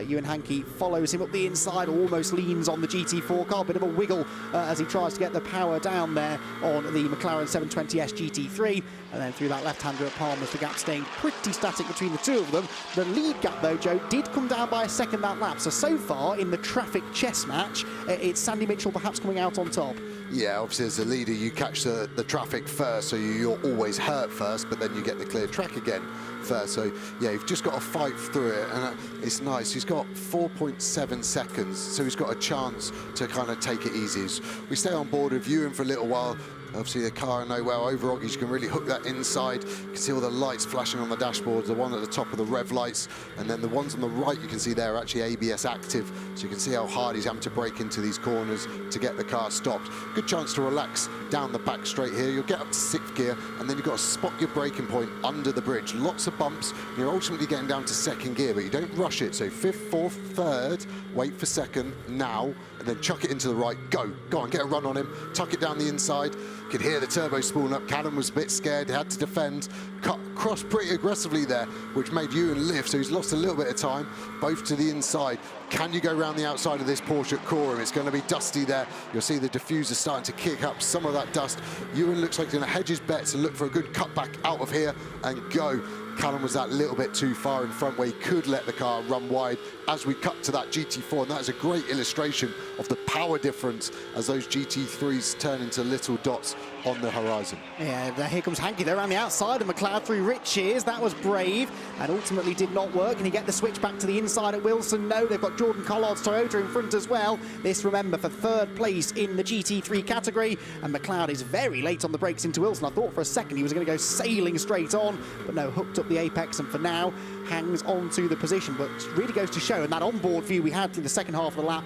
Ewan Hankey follows him up the inside, almost leans on the GT4 car, bit of a wiggle as he tries to get the power down there on the McLaren 720S GT3, and then through that left-hander at Palmer's, the gap staying pretty static between the two of them. The lead gap, though, Joe, did come down by a second that lap, so far in the traffic chess match, it's Sandy Mitchell perhaps coming out on top. Yeah, obviously as a leader you catch the traffic first, so you're always hurt first, but then you get the clear track again first. So yeah, you've just got to fight through it, and it's nice. He's got 4.7 seconds, so he's got a chance to kind of take it easy. We stay on board with Ewan for a little while. Obviously the car I know well over Oggies, you can really hook that inside. You can see all the lights flashing on the dashboard, the one at the top of the rev lights, and then the ones on the right you can see there are actually ABS active, so you can see how hard he's having to brake into these corners to get the car stopped. Good chance to relax down the back straight here. You'll get up to 6th gear, and then you've got to spot your braking point under the bridge. Lots of bumps, and you're ultimately getting down to 2nd gear, but you don't rush it. So 5th, 4th, 3rd, wait for 2nd, now, and then chuck it into the right. Go on, get a run on him, tuck it down the inside. You could hear the turbo spool up. Callum was a bit scared, had to defend, cut across pretty aggressively there, which made Ewan lift, so he's lost a little bit of time, both to the inside. Can you go around the outside of this Porsche at Coram? It's going to be dusty there. You'll see the diffuser starting to kick up some of that dust. Ewan looks like he's going to hedge his bets and look for a good cutback out of here and go. Callum was that little bit too far in front where he could let the car run wide as we cut to that GT4, and that is a great illustration of the power difference as those GT3s turn into little dots on the horizon. Yeah, here comes Hankey there around the outside of McLeod through Riches. That was brave and ultimately did not work. Can he get the switch back to the inside at Wilson? No, they've got Jordan Collard's Toyota in front as well. This, remember, for 3rd place in the GT3 category, and McLeod is very late on the brakes into Wilson. I thought for a second he was going to go sailing straight on, but no, hooked up the apex and for now hangs on to the position, but really goes to show, and that onboard view we had in the second half of the lap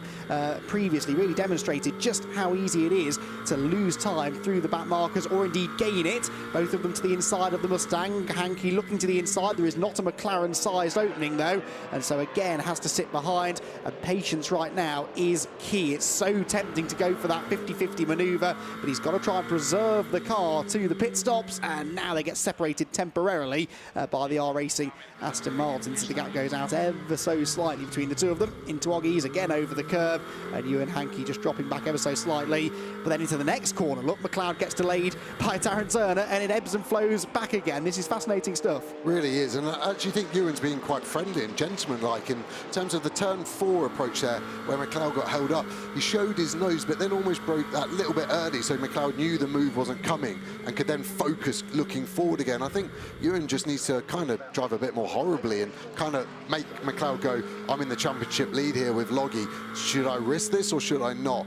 previously really demonstrated just how easy it is to lose time through the back markers or indeed gain it. Both of them to the inside of the Mustang. Hankey looking to the inside. There is not a McLaren sized opening though, and so again has to sit behind, and patience right now is key. It's so tempting to go for that 50-50 manoeuvre, but he's got to try and preserve the car to the pit stops, and now they get separated temporarily by the R Racing Aston Martin, so the gap goes out ever so slightly between the two of them. Into Oggies again over the curb, and Ewan Hankey just dropping back ever so slightly, but then into the next corner. Look, McLeod gets delayed by Darren Turner, and it ebbs and flows back again. This is fascinating stuff. Really is, and I actually think Ewan's being quite friendly and gentlemanlike in terms of the turn 4 approach there, where McLeod got held up. He showed his nose, but then almost broke that little bit early, so McLeod knew the move wasn't coming and could then focus looking forward again. I think Ewan just needs to kind of drive a bit more horribly and kind of make McLeod go, I'm in the championship lead here with Loggy. Should I risk this or should I not?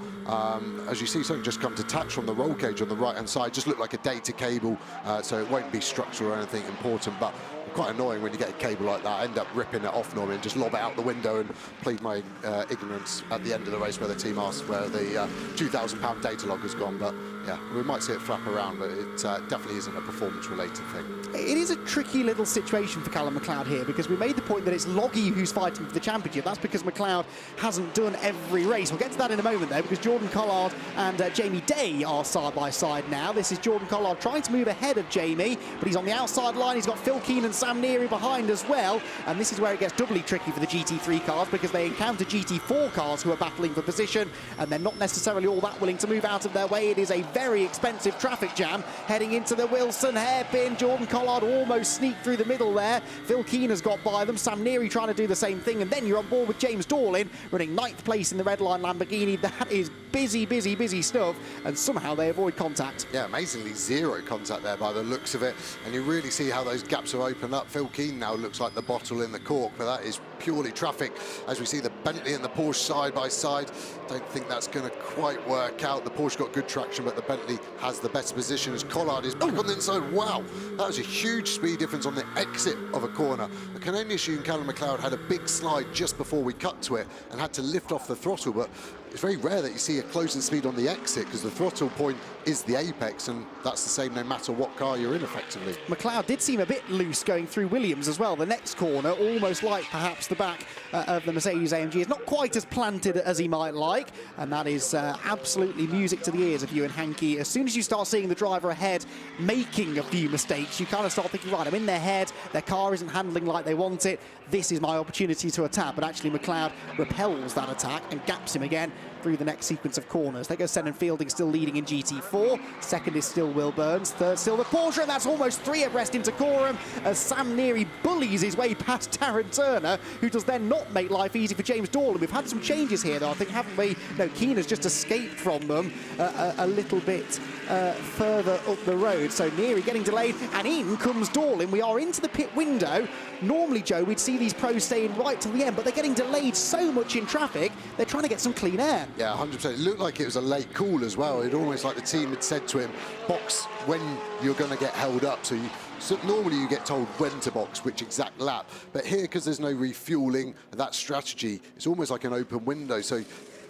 As you see, something just come detached from the roll cage on the right-hand side. Just looked like a data cable, so it won't be structural or anything important, but quite annoying when you get a cable like that. I end up ripping it off normally and just lob it out the window and plead my ignorance at the end of the race where the team asks where the £2,000 data log has gone. But yeah, we might see it flap around, but it definitely isn't a performance-related thing. It is a tricky little situation for Callum McLeod here, because we made the point that it's Loggy who's fighting for the championship. That's because McLeod hasn't done every race. We'll get to that in a moment, though, because Jordan Collard and Jamie Day are side by side now. This is Jordan Collard trying to move ahead of Jamie, but he's on the outside line. He's got Phil Keane and Sam Neary behind as well, and this is where it gets doubly tricky for the GT3 cars, because they encounter GT4 cars who are battling for position, and they're not necessarily all that willing to move out of their way. It is a very expensive traffic jam heading into the Wilson hairpin. Jordan Collard almost sneaked through the middle there. Phil Keane has got by them. Sam Neary trying to do the same thing, and then you're on board with James Dorlin running 9th place in the red line Lamborghini. That is busy stuff, and somehow they avoid contact. Yeah, amazingly zero contact there by the looks of it, and you really see how those gaps have opened up. Phil Keane now looks like the bottle in the cork, but that is purely traffic. As we see the Bentley and the Porsche side by side, don't think that's going to quite work out. The Porsche got good traction, but the Bentley has the better position as Collard is back on the inside. Wow, that was a huge speed difference on the exit of a corner. I can only assume Callum McLeod had a big slide just before we cut to it and had to lift off the throttle, but it's very rare that you see a closing speed on the exit, because the throttle point is the apex, and that's the same no matter what car you're in effectively. McLeod did seem a bit loose going through Williams as well. The next corner, almost like perhaps the back of the Mercedes AMG, is not quite as planted as he might like, and that is absolutely music to the ears of Ewan Hankey. As soon as you start seeing the driver ahead making a few mistakes, you kind of start thinking, right, I'm in their head, their car isn't handling like they want it, this is my opportunity to attack. But actually McLeod repels that attack and gaps him again through the next sequence of corners. There goes Senan Fielding, still leading in GT4. Second is still Will Burns. Third still the Porsche, and that's almost 3 abreast into Coram as Sam Neary bullies his way past Darren Turner, who does then not make life easy for James Dorlin. We've had some changes here, though, I think, haven't we? No, Keane has just escaped from them a little bit further up the road. So Neary getting delayed, and in comes Dorlin. We are into the pit window. Normally, Joe, we'd see these pros staying right till the end, but they're getting delayed so much in traffic, they're trying to get some clean air. Yeah, 100%. It looked like it was a late call as well. It almost like the team had said to him, box when you're going to get held up. So normally you get told when to box, which exact lap. But here, because there's no refueling, that strategy, it's almost like an open window. So it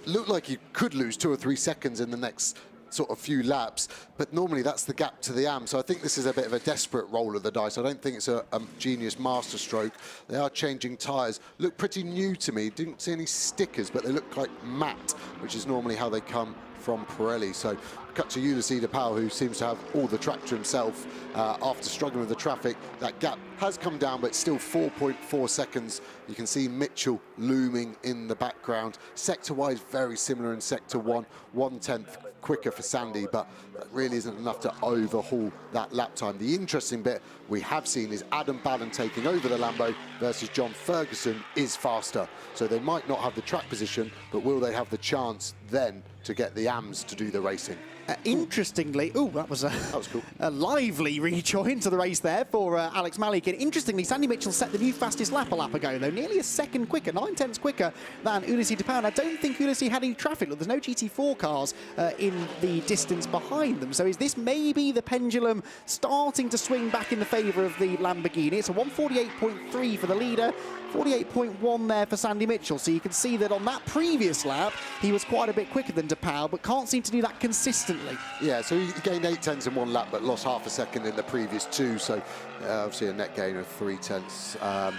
looked like you could lose 2 or 3 seconds in the next sort of few laps, but normally that's the gap to the AM. So I think this is a bit of a desperate roll of the dice. I don't think it's a genius masterstroke. They are changing tyres. Look pretty new to me. Didn't see any stickers, but they look like matte, which is normally how they come from Pirelli. So cut to Ulysses de Pauw, who seems to have all the track to himself after struggling with the traffic. That gap has come down, but still 4.4 seconds. You can see Mitchell looming in the background. Sector-wise, very similar in Sector 1, 1/10 quicker for Sandy, but that really isn't enough to overhaul that lap time. The interesting bit we have seen is Adam Ballon taking over the Lambo versus John Ferguson is faster. So they might not have the track position, but will they have the chance then to get the AMs to do the racing? Interestingly, that was cool. A lively rejoin to the race there for Alex Malikin. Interestingly, Sandy Mitchell set the new fastest lap a lap ago, though, nearly a second quicker, 9/10 quicker than Ulysses de Pauw. And I don't think Ulysses had any traffic. Look, there's no GT4 cars in the distance behind them. So is this maybe the pendulum starting to swing back in the favour of the Lamborghini? It's a 1:48.3 for the leader, 48.1 there for Sandy Mitchell. So you can see that on that previous lap, he was quite a bit quicker than de Pauw, but can't seem to do that consistently. Yeah, so he gained 8 tenths in one lap, but lost half a second in the previous 2. So obviously a net gain of 3 tenths. I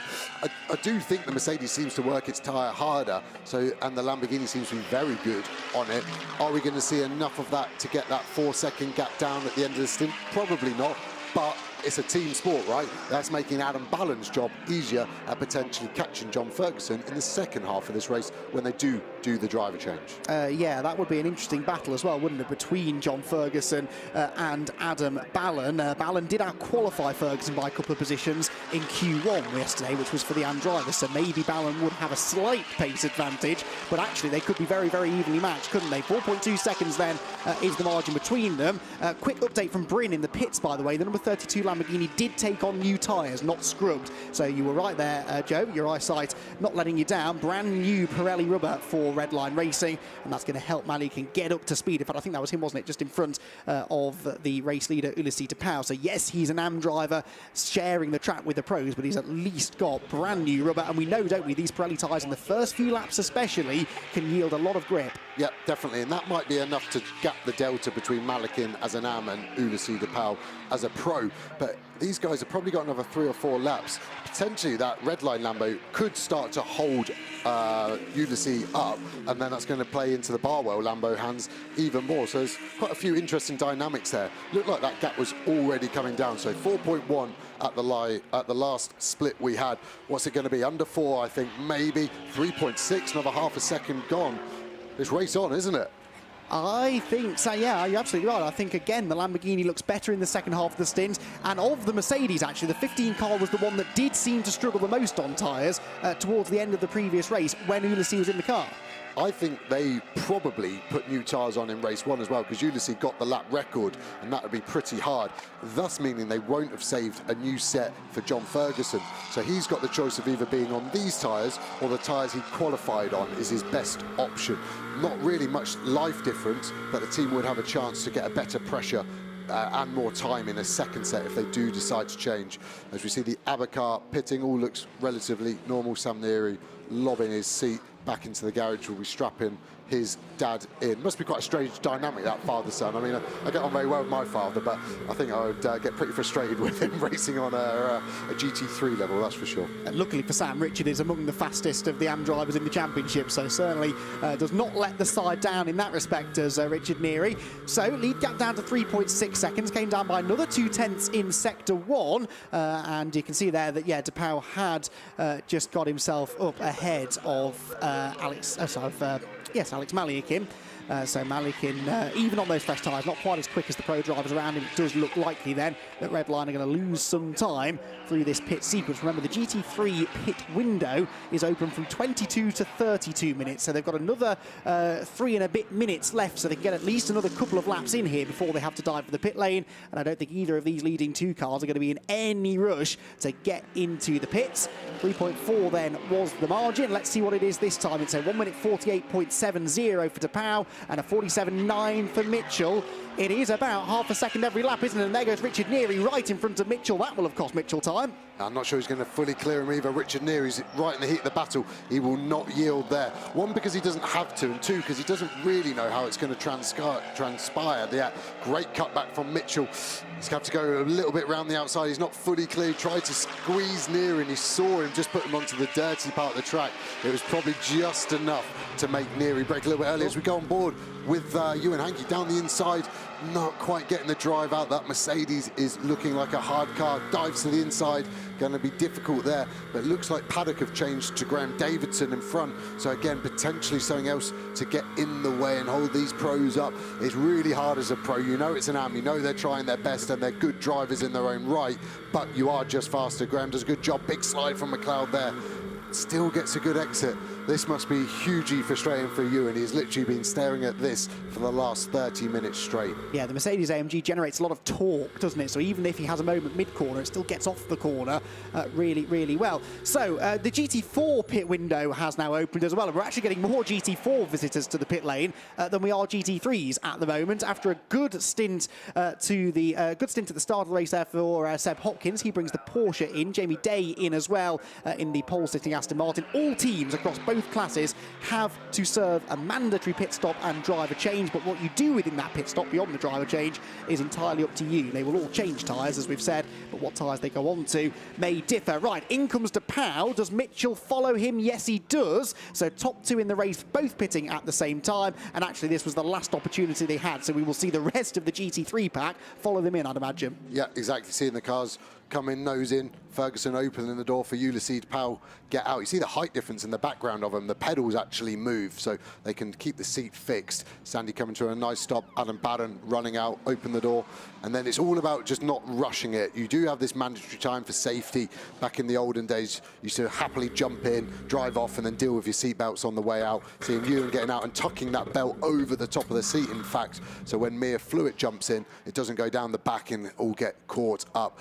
do think the Mercedes seems to work its tyre harder, and the Lamborghini seems to be very good on it. Are we going to see enough of that to get that 4-second gap down at the end of the stint? Probably not, but it's a team sport, right? That's making Adam Ballon's job easier at potentially catching John Ferguson in the second half of this race when they do the driver change. Yeah, that would be an interesting battle as well, wouldn't it, between John Ferguson and Adam Ballon. Ballon did out-qualify Ferguson by a couple of positions in Q1 yesterday, which was for the AM driver, so maybe Ballon would have a slight pace advantage, but actually they could be very, very evenly matched, couldn't they? 4.2 seconds then is the margin between them. Quick update from Bryn in the pits, by the way. The number 32 Lamborghini did take on new tyres, not scrubbed. So you were right there, Joe. Your eyesight not letting you down. Brand new Pirelli rubber for Redline Racing, and that's going to help Malikin get up to speed. In fact, I think that was him, wasn't it? Just in front of the race leader, Ulysses de Pauw. So yes, he's an AM driver sharing the track with the pros, but he's at least got brand new rubber. And we know, don't we, these Pirelli tyres in the first few laps especially can yield a lot of grip. Yeah, definitely, and that might be enough to gap the delta between Malikin as an AM and Ulysses de Pauw as a pro. But these guys have probably got another 3 or 4 laps. Potentially that Redline Lambo could start to hold Ulysses up, and then that's going to play into the Barwell Lambo hands even more. So there's quite a few interesting dynamics there. Looked like that gap was already coming down. So 4.1 at the last split we had. What's it going to be? Under 4, I think, maybe 3.6, another half a second gone. It's race on, isn't it? I think so, yeah, you're absolutely right. I think, again, the Lamborghini looks better in the second half of the stint. And of the Mercedes, actually, the 15 car was the one that did seem to struggle the most on tyres towards the end of the previous race when Ulysses was in the car. I think they probably put new tyres on in race 1 as well, because Ulysses got the lap record, and that would be pretty hard, thus meaning they won't have saved a new set for John Ferguson. So he's got the choice of either being on these tyres or the tyres he qualified on is his best option. Not really much life difference, but the team would have a chance to get a better pressure and more time in a second set if they do decide to change. As we see the Abacar pitting, all looks relatively normal. Sam Neary lobbing his seat back into the garage, will be strapping his dad in. Must be quite a strange dynamic, that father-son. I mean, I get on very well with my father, but I think I would get pretty frustrated with him racing on a GT3 level, that's for sure. And luckily for Sam, Richard is among the fastest of the AM drivers in the championship, so certainly does not let the side down in that respect as Richard Neary. So lead gap down to 3.6 seconds, came down by another 2 tenths in Sector 1, and you can see there that, yeah, de Pauw had just got himself up ahead of Alex Malikin. So Malikin, even on those fresh tyres, not quite as quick as the pro drivers around him. It does look likely then that Red Line are going to lose some time through this pit sequence. Remember, the GT3 pit window is open from 22 to 32 minutes, so they've got another 3 and a bit minutes left, so they can get at least another couple of laps in here before they have to dive for the pit lane. And I don't think either of these leading two cars are going to be in any rush to get into the pits. 3.4 then was the margin. Let's see what it is this time. It's a 1 minute 48.70 for DePau and a 47.9 for Mitchell. It is about half a second every lap, isn't it? And there goes Richard Neary right in front of Mitchell. That will have cost Mitchell time. I'm not sure he's going to fully clear him either. Richard Neary's right in the heat of the battle. He will not yield there. One, because he doesn't have to, and two, because he doesn't really know how it's going to transpire. Yeah, great cutback from Mitchell. He's going to have to go a little bit round the outside. He's not fully clear. He tried to squeeze Neary, and he saw him just put him onto the dirty part of the track. It was probably just enough to make Neary break a little bit early. As we go on board with Ewan Hankey down the inside, not quite getting the drive out. That Mercedes is looking like a hard car. Dives to the inside, going to be difficult there, but it looks like Paddock have changed to Graham Davidson in front, so again potentially something else to get in the way and hold these pros up. It's really hard as a pro. You know it's an AM, you know they're trying their best and they're good drivers in their own right, but you are just faster. Graham does a good job. Big slide from McLeod there, still gets a good exit. This must be hugely frustrating for Ewan. He's literally been staring at this for the last 30 minutes straight. Yeah, the Mercedes AMG generates a lot of torque, doesn't it? So even if he has a moment mid-corner, it still gets off the corner really, really well. So the GT4 pit window has now opened as well, and we're actually getting more GT4 visitors to the pit lane than we are GT3s at the moment. After a good stint at the start of the race there for Seb Hopkins, he brings the Porsche in, Jamie Day in as well in the pole-sitting Aston Martin. All teams across both classes have to serve a mandatory pit stop and driver change, but what you do within that pit stop beyond the driver change is entirely up to you. They will all change tyres, as we've said, but what tyres they go on to may differ. Right, in comes DePau. Does Mitchell follow him? Yes, he does. So top two in the race, both pitting at the same time, and actually this was the last opportunity they had, so we will see the rest of the GT3 pack follow them in, I'd imagine. Yeah, exactly. Seeing the cars come in, nose in, Ferguson opening the door for Ulysses Powell get out. You see the height difference in the background of them. The pedals actually move, so they can keep the seat fixed. Sandy coming to a nice stop. Adam Barron running out, open the door. And then it's all about just not rushing it. You do have this mandatory time for safety. Back in the olden days, you used to happily jump in, drive off, and then deal with your seatbelts on the way out. Seeing Ewan getting out and tucking that belt over the top of the seat, in fact. So when Mia Fluid jumps in, it doesn't go down the back and all get caught up.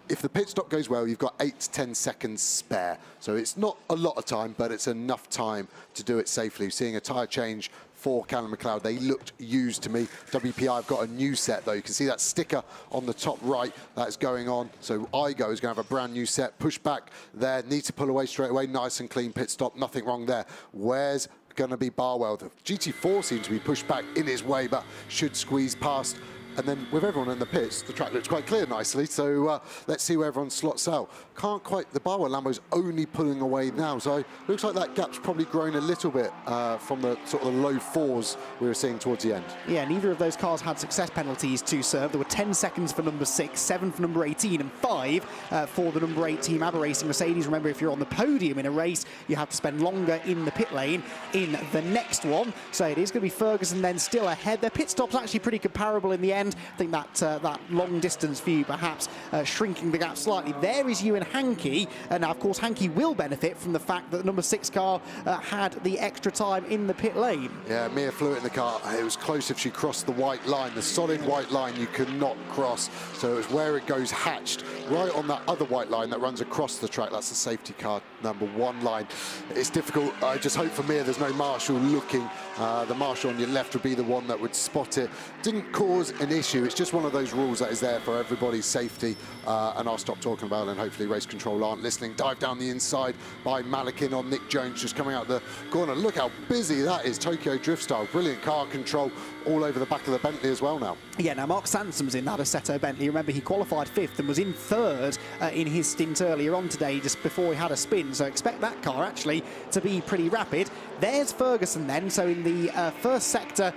If the pit stop goes well, you've got 8 to 10 seconds spare. So it's not a lot of time, but it's enough time to do it safely. Seeing a tyre change for Callum McLeod, they looked used to me. WPI have got a new set though. You can see that sticker on the top right that's going on. So Igo is going to have a brand new set. Push back there, needs to pull away straight away. Nice and clean pit stop, nothing wrong there. Where's going to be Barwell? The GT4 seems to be pushed back in his way, but should squeeze past. And then with everyone in the pits, the track looks quite clear nicely. So let's see where everyone slots out. Can't quite, the Barwell Lambo's only pulling away now. So it looks like that gap's probably grown a little bit from the sort of the low fours we were seeing towards the end. Yeah, neither of those cars had success penalties to serve. There were 10 seconds for number 6, 7 for number 18, and 5 for the number 8 Team ABBA Racing Mercedes. Remember, if you're on the podium in a race, you have to spend longer in the pit lane in the next one. So it is going to be Ferguson then still ahead. Their pit stop's actually pretty comparable in the end. I think that long distance view perhaps shrinking the gap slightly. There is Ewan Hankey, and now of course Hankey will benefit from the fact that the number 6 car had the extra time in the pit lane. Yeah, Mia flew it in the car. It was close if she crossed the white line. The solid white line you could not cross, so it was where it goes hatched, right on that other white line that runs across the track. That's the safety car number 1 line. It's difficult. I just hope for Mia there's no marshal looking. The marshal on your left would be the one that would spot it. Didn't cause an issue. It's just one of those rules that is there for everybody's safety, and I'll stop talking about it, and hopefully race control aren't listening. Dive down the inside by Malikin on Nick Jones, just coming out the corner. Look how busy that is. Tokyo Drift style. Brilliant car control all over the back of the Bentley as well now. Yeah, now Mark Sansom's in that Assetto Bentley. Remember, he qualified 5th and was in 3rd in his stint earlier on today, just before he had a spin. So expect that car actually to be pretty rapid. There's Ferguson then. So in the first sector,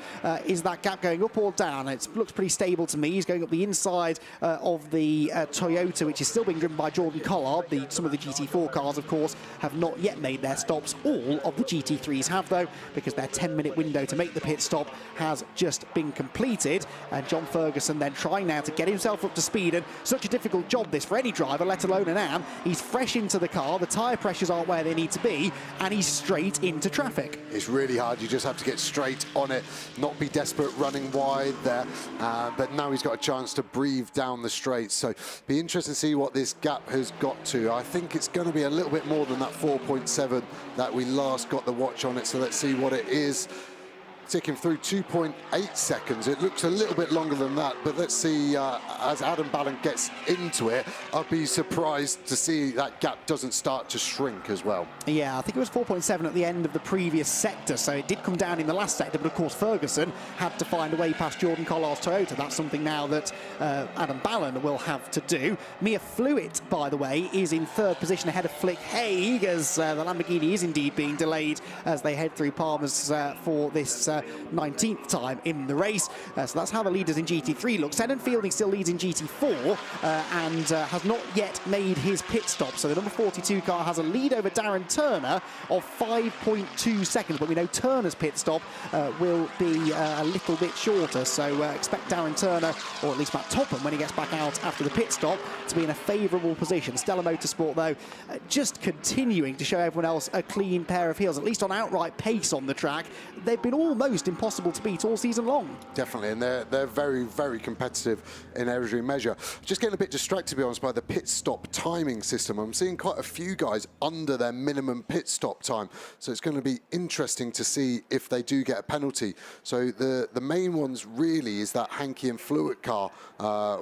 is that gap going up or down? It looks pretty very stable to me. He's going up the inside of the Toyota, which is still being driven by Jordan Collard. Some of the GT4 cars, of course, have not yet made their stops. All of the GT3s have, though, because their 10-minute window to make the pit stop has just been completed. And John Ferguson then trying now to get himself up to speed, and such a difficult job this for any driver, let alone an AM. He's fresh into the car, the tyre pressures aren't where they need to be, and he's straight into traffic. It's really hard. You just have to get straight on it, not be desperate running wide there. But now he's got a chance to breathe down the straight. So be interesting to see what this gap has got to. I think it's going to be a little bit more than that 4.7 that we last got the watch on it. So let's see what it is. Ticking through 2.8 seconds. It looks a little bit longer than that, but let's see as Adam Ballant gets into it. I'd be surprised to see that gap doesn't start to shrink as well. Yeah, I think it was 4.7 at the end of the previous sector, so it did come down in the last sector, but of course Ferguson had to find a way past Jordan Collard's Toyota. That's something now that Adam Ballant will have to do. Mia Fluitt, by the way, is in third position ahead of Flick Haig, as the Lamborghini is indeed being delayed as they head through Palmer's for this 19th time in the race. So that's how the leaders in GT3 look. Sennan Fielding still leads in GT4 and has not yet made his pit stop. So the number 42 car has a lead over Darren Turner of 5.2 seconds, but we know Turner's pit stop will be a little bit shorter. So expect Darren Turner, or at least Matt Topham, when he gets back out after the pit stop, to be in a favourable position. Stella Motorsport, though, just continuing to show everyone else a clean pair of heels, at least on outright pace on the track. They've been almost impossible to beat all season long. Definitely, and they're very, very competitive in every measure. Just getting a bit distracted, to be honest, by the pit stop timing system. I'm seeing quite a few guys under their minimum pit stop time, so it's going to be interesting to see if they do get a penalty. So the main ones really is that Hankey and Fluitt car,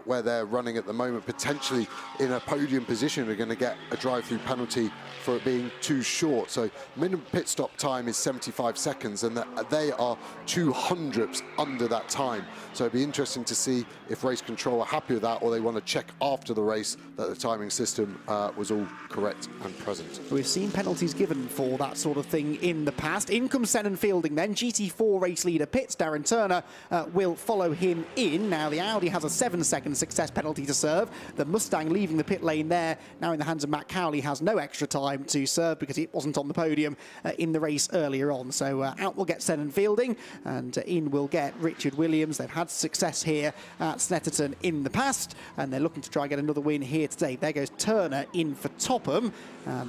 where they're running at the moment, potentially in a podium position, are going to get a drive-through penalty for it being too short. So minimum pit stop time is 75 seconds, and they are 200ths under that time. So it'd be interesting to see if race control are happy with that, or they want to check after the race that the timing system was all correct and present. We've seen penalties given for that sort of thing in the past. In comes Sennan Fielding then. GT4 race leader pits. Darren Turner will follow him in. Now the Audi has a 7-second success penalty to serve. The Mustang leaving the pit lane there, now in the hands of Matt Cowley, has no extra time to serve because it wasn't on the podium in the race earlier on. So out will get Sennan Fielding, and in will get Richard Williams. They've had success here at Snetterton in the past, and they're looking to try and get another win here today. There goes Turner in for Topham.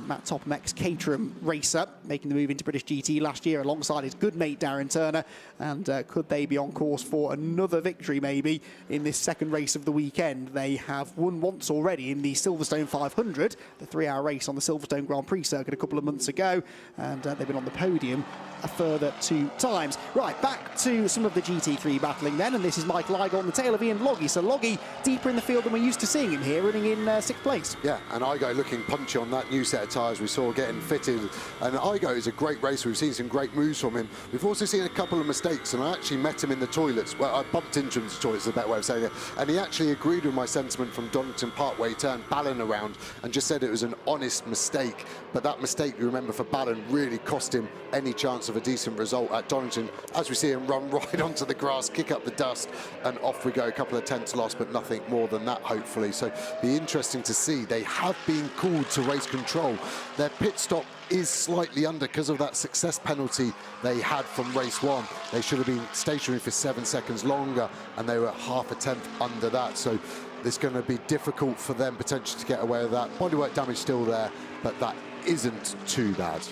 Matt Topham, ex-Caterham racer, making the move into British GT last year alongside his good mate Darren Turner. And could they be on course for another victory maybe in this second race of the weekend? They have won once already in the Silverstone 500, the 3-hour race on the Silverstone Grand Prix circuit a couple of months ago, and they've been on the podium a further 2 times. Right, back to some of the GT3 battling then, and this is Mike Ligo on the tail of Ian Loggy. So Loggy deeper in the field than we're used to seeing him here, running in 6th place. Yeah, and Igo looking punchy on that new set of tyres we saw getting fitted. And Igo is a great racer. We've seen some great moves from him. We've also seen a couple of mistakes, and I actually met him in the toilets. Well, I bumped into him in the toilets, is a better way of saying it. And he actually agreed with my sentiment from Donington Park, where he turned Ballant around and just said it was an honest mistake. But that mistake, you remember, for Ballant really cost him any chance of a decent result at Donington, as we see him run right onto the grass, kick up the dust, and off we go. A couple of tenths lost, but nothing more than that, hopefully. So be interesting to see. They have been called to race control. Their pit stop is slightly under because of that success penalty they had from race 1. They should have been stationary for 7 seconds longer, and they were half a tenth under that. So it's going to be difficult for them potentially to get away with that. Bodywork damage still there, but that isn't too bad.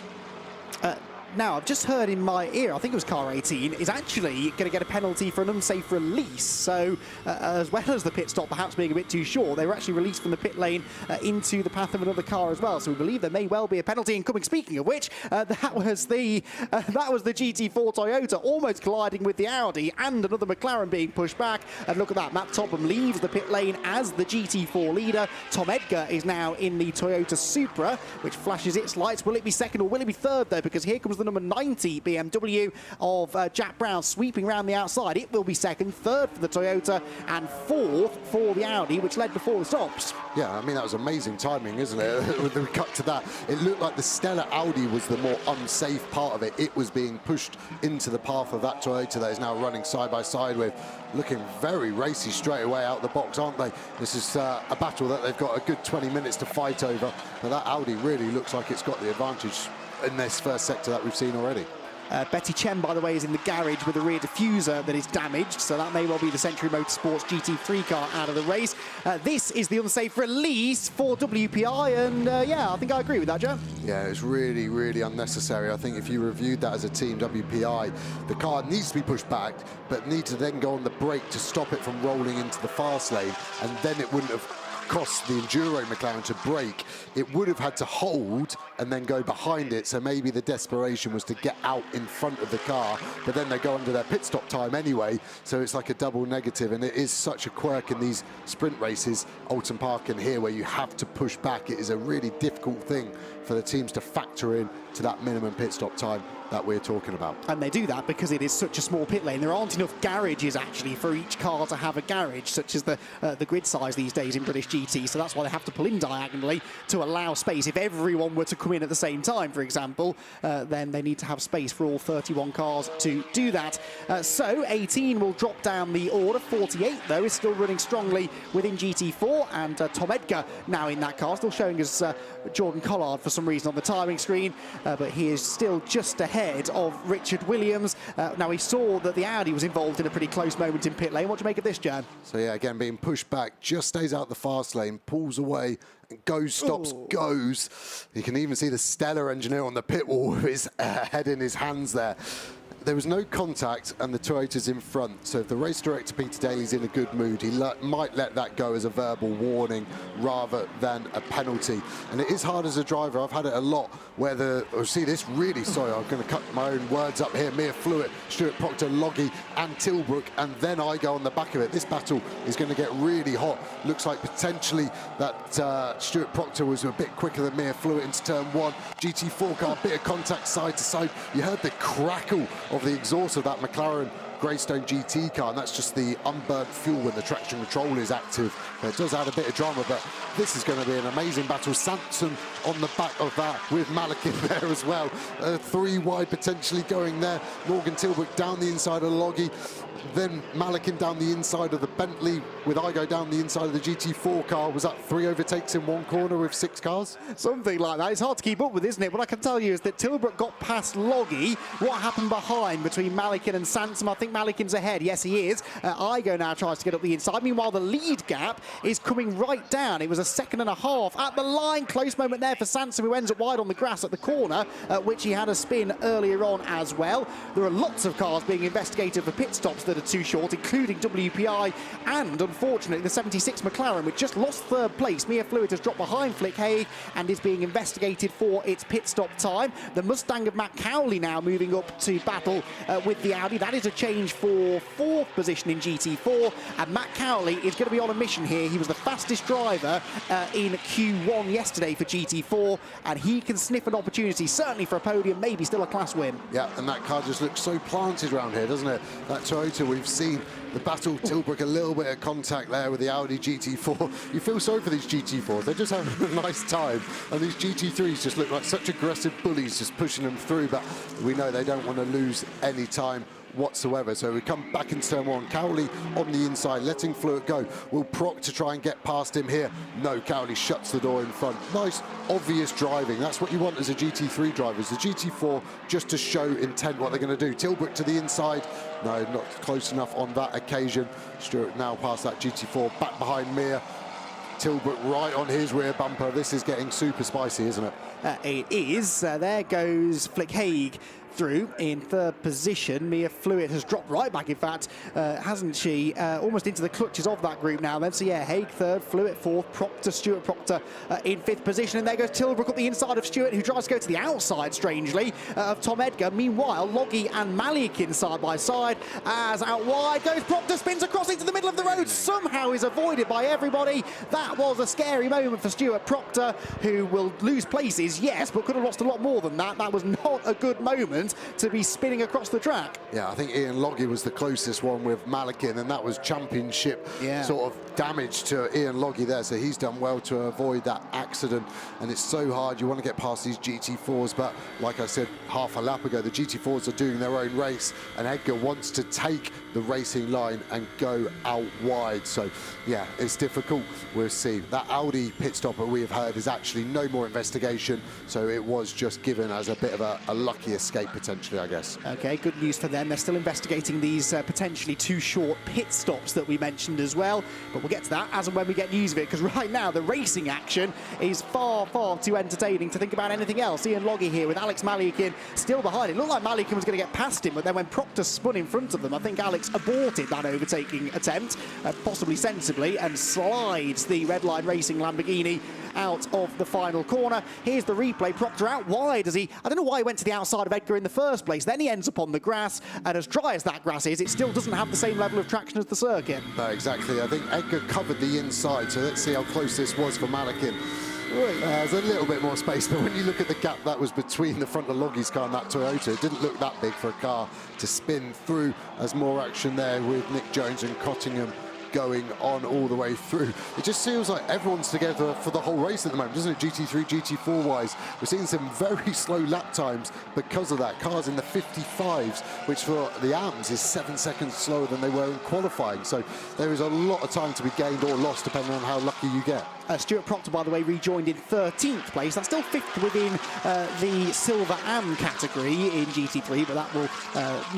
Now, I've just heard in my ear, I think it was car 18, is actually going to get a penalty for an unsafe release. So, as well as the pit stop perhaps being a bit too short, they were actually released from the pit lane into the path of another car as well. So we believe there may well be a penalty incoming. Speaking of which, that was the GT4 Toyota almost colliding with the Audi, and another McLaren being pushed back. And look at that, Matt Topham leaves the pit lane as the GT4 leader. Tom Edgar is now in the Toyota Supra, which flashes its lights. Will it be second or will it be third, though? Because here comes the number 90 BMW of Jack Brown sweeping around the outside. It will be second, third for the Toyota, and fourth for the Audi, which led before the stops. Yeah, I mean, that was amazing timing, isn't it? When we cut to that, it looked like the stellar Audi was the more unsafe part of it. It was being pushed into the path of that Toyota that is now running side by side with, looking very racy straight away out the box, aren't they? This is a battle that they've got a good 20 minutes to fight over. But that Audi really looks like it's got the advantage in this first sector that we've seen already. Betty Chen, by the way, is in the garage with a rear diffuser that is damaged, so that may well be the SRO Motorsports GT3 car out of the race. This is the unsafe release for WPI, and yeah, I think I agree with that, Joe. Yeah, it's really, really unnecessary. I think if you reviewed that as a team, WPI, the car needs to be pushed back, but need to then go on the brake to stop it from rolling into the fast lane, and then it wouldn't have cost the Enduro McLaren to brake. It would have had to hold and then go behind it, so maybe the desperation was to get out in front of the car, but then they go under their pit stop time anyway, so it's like a double negative. And it is such a quirk in these sprint races, Alton Park and here, where you have to push back. It is a really difficult thing for the teams to factor in to that minimum pit stop time that we're talking about. And they do that because it is such a small pit lane. There aren't enough garages actually for each car to have a garage, such as the grid size these days in British GT, so that's why they have to pull in diagonally to allow space. If everyone were to come in at the same time, for example, then they need to have space for all 31 cars to do that. So 18 will drop down the order. 48 though is still running strongly within GT4, and Tom Edgar now in that car, still showing us Jordan Collard for some reason on the timing screen, but he is still just ahead of Richard Williams. Now, we saw that the Audi was involved in a pretty close moment in pit lane. What do you make of this, Jan? So yeah, again, being pushed back, just stays out the fast lane, pulls away, and goes, stops, goes. You can even see the stellar engineer on the pit wall with his head in his hands there. There was no contact and the Toyota's in front, so if the race director Peter Daly's in a good mood, he might let that go as a verbal warning rather than a penalty. And it is hard as a driver. I've had it a lot where see this really, sorry, I'm going to cut my own words up here, Mia Fluid, Stuart Proctor, Loggy and Tilbrook, and then I go on the back of it. This battle is going to get really hot. Looks like potentially that Stuart Proctor was a bit quicker than Mia Fluid into turn one. GT4 car, bit of contact side to side. You heard the crackle of the exhaust of that McLaren Greystone GT car, and that's just the unburnt fuel when the traction control is active. It does add a bit of drama, but this is going to be an amazing battle. Sanson on the back of that with Malik in there as well. 3 wide potentially going there. Morgan Tilbrook down the inside of Loggy. Then Malikin down the inside of the Bentley with Igo down the inside of the GT4 car. Was that 3 overtakes in one corner with 6 cars? Something like that. It's hard to keep up with, isn't it? What I can tell you is that Tilbrook got past Loggy. What happened behind between Malikin and Sansom? I think Malikin's ahead. Yes, he is. Igo now tries to get up the inside. Meanwhile, the lead gap is coming right down. It was a 2.5 seconds at the line. Close moment there for Sansom, who ends up wide on the grass at the corner, which he had a spin earlier on as well. There are lots of cars being investigated for pit stops that are too short, including WPI and, unfortunately, the 76 McLaren, which just lost 3rd place. Mia Fluid has dropped behind Flick Haig and is being investigated for its pit stop time. The Mustang of Matt Cowley now moving up to battle with the Audi. That is a change for 4th position in GT4, and Matt Cowley is going to be on a mission here. He was the fastest driver in Q1 yesterday for GT4, and he can sniff an opportunity, certainly for a podium, maybe still a class win. Yeah, and that car just looks so planted around here, doesn't it? That Toyota, we've seen the battle. Tilbrook, a little bit of contact there with the Audi GT4. You feel sorry for these GT4s. They're just having a nice time, and these GT3s just look like such aggressive bullies just pushing them through, but we know they don't want to lose any time whatsoever. So we come back into turn one. Cowley on the inside, letting Fluid go. Will Proctor try and get past him here? No, Cowley shuts the door in front. Nice, obvious driving. That's what you want as a GT3 driver. Is the GT4 just to show intent what they're going to do. Tilbrook to the inside. No, not close enough on that occasion. Stuart now past that GT4, back behind Mir. Tilbrook right on his rear bumper. This is getting super spicy, isn't it? It is. There goes Flick Haig through in third position. Mia Fluid has dropped right back, in fact, hasn't she? Almost into the clutches of that group now then. So yeah, Haig third, Fluid fourth, Stuart Proctor in fifth position. And there goes Tilbrook up the inside of Stuart, who tries to go to the outside, strangely, of Tom Edgar. Meanwhile, Loggy and Malikin side by side, as out wide goes Proctor, spins across into the middle of the road, somehow is avoided by everybody. That was a scary moment for Stuart Proctor, who will lose places, yes, but could have lost a lot more than that. That was not a good moment to be spinning across the track. Yeah, I think Ian Loggy was the closest one with Malikin, and that was championship sort of damage to Ian Loggy there, so he's done well to avoid that accident. And it's so hard, you want to get past these GT4s, but like I said half a lap ago, the GT4s are doing their own race, and Edgar wants to take the racing line and go out wide. So yeah, it's difficult. We'll see. That Audi pit stop that we have heard is actually no more investigation, so it was just given as a bit of a lucky escape potentially, I guess. Okay, good news for them. They're still investigating these potentially too short pit stops that we mentioned as well, but we'll get to that as and when we get news of it, because right now the racing action is far too entertaining to think about anything else. Ian Loggy here with Alex Malikin still behind. It looked like Malikin was going to get past him, but then when Proctor spun in front of them, I think Alex aborted that overtaking attempt, possibly sensibly, and slides the Red Line Racing Lamborghini out of the final corner. Here's the replay. Proctor out wide as I don't know why he went to the outside of Edgar in the first place. Then he ends up on the grass, and as dry as that grass is, it still doesn't have the same level of traction as the circuit. No, exactly. I think Edgar covered the inside, so let's see how close this was for Malikin. There's a little bit more space, but when you look at the gap that was between the front of Loggy's car and that Toyota, it didn't look that big for a car to spin through. As more action there with Nick Jones and Cottingham going on all the way through. It just feels like everyone's together for the whole race at the moment, doesn't it? GT3, GT4 wise, we're seeing some very slow lap times because of that. Cars in the 55s, which for the AMs is 7 seconds slower than they were in qualifying. So there is a lot of time to be gained or lost depending on how lucky you get. Stuart Proctor, by the way, rejoined in 13th place. That's still 5th within the Silver AM category in GT3, but that will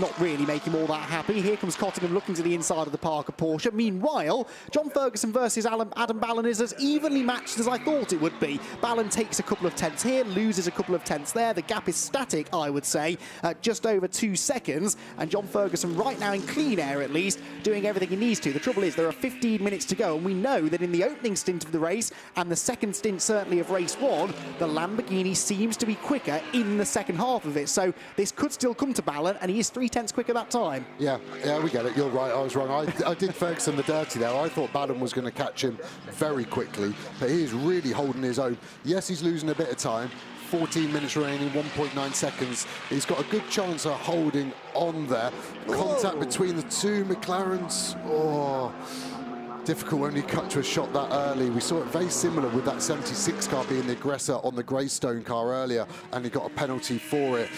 not really make him all that happy. Here comes Cottingham looking to the inside of the Parker Porsche. Meanwhile, John Ferguson versus Adam Ballon is as evenly matched as I thought it would be. Ballon takes a couple of tenths here, loses a couple of tenths there. The gap is static, I would say, just over 2 seconds. And John Ferguson right now in clean air, at least, doing everything he needs to. The trouble is there are 15 minutes to go, and we know that in the opening stint of the race, and the second stint certainly of race one, the Lamborghini seems to be quicker in the second half of it. So this could still come to Ballon, and he is 3 tenths quicker that time. Yeah, we get it. You're right. I was wrong. I did Ferguson the dirty there. I thought Ballon was going to catch him very quickly, but he is really holding his own. Yes, he's losing a bit of time. 14 minutes remaining, 1.9 seconds. He's got a good chance of holding on there. Contact between the two McLarens. Oh, difficult when you cut to a shot that early. We saw it very similar with that 76 car being the aggressor on the Greystone car earlier, and he got a penalty for it.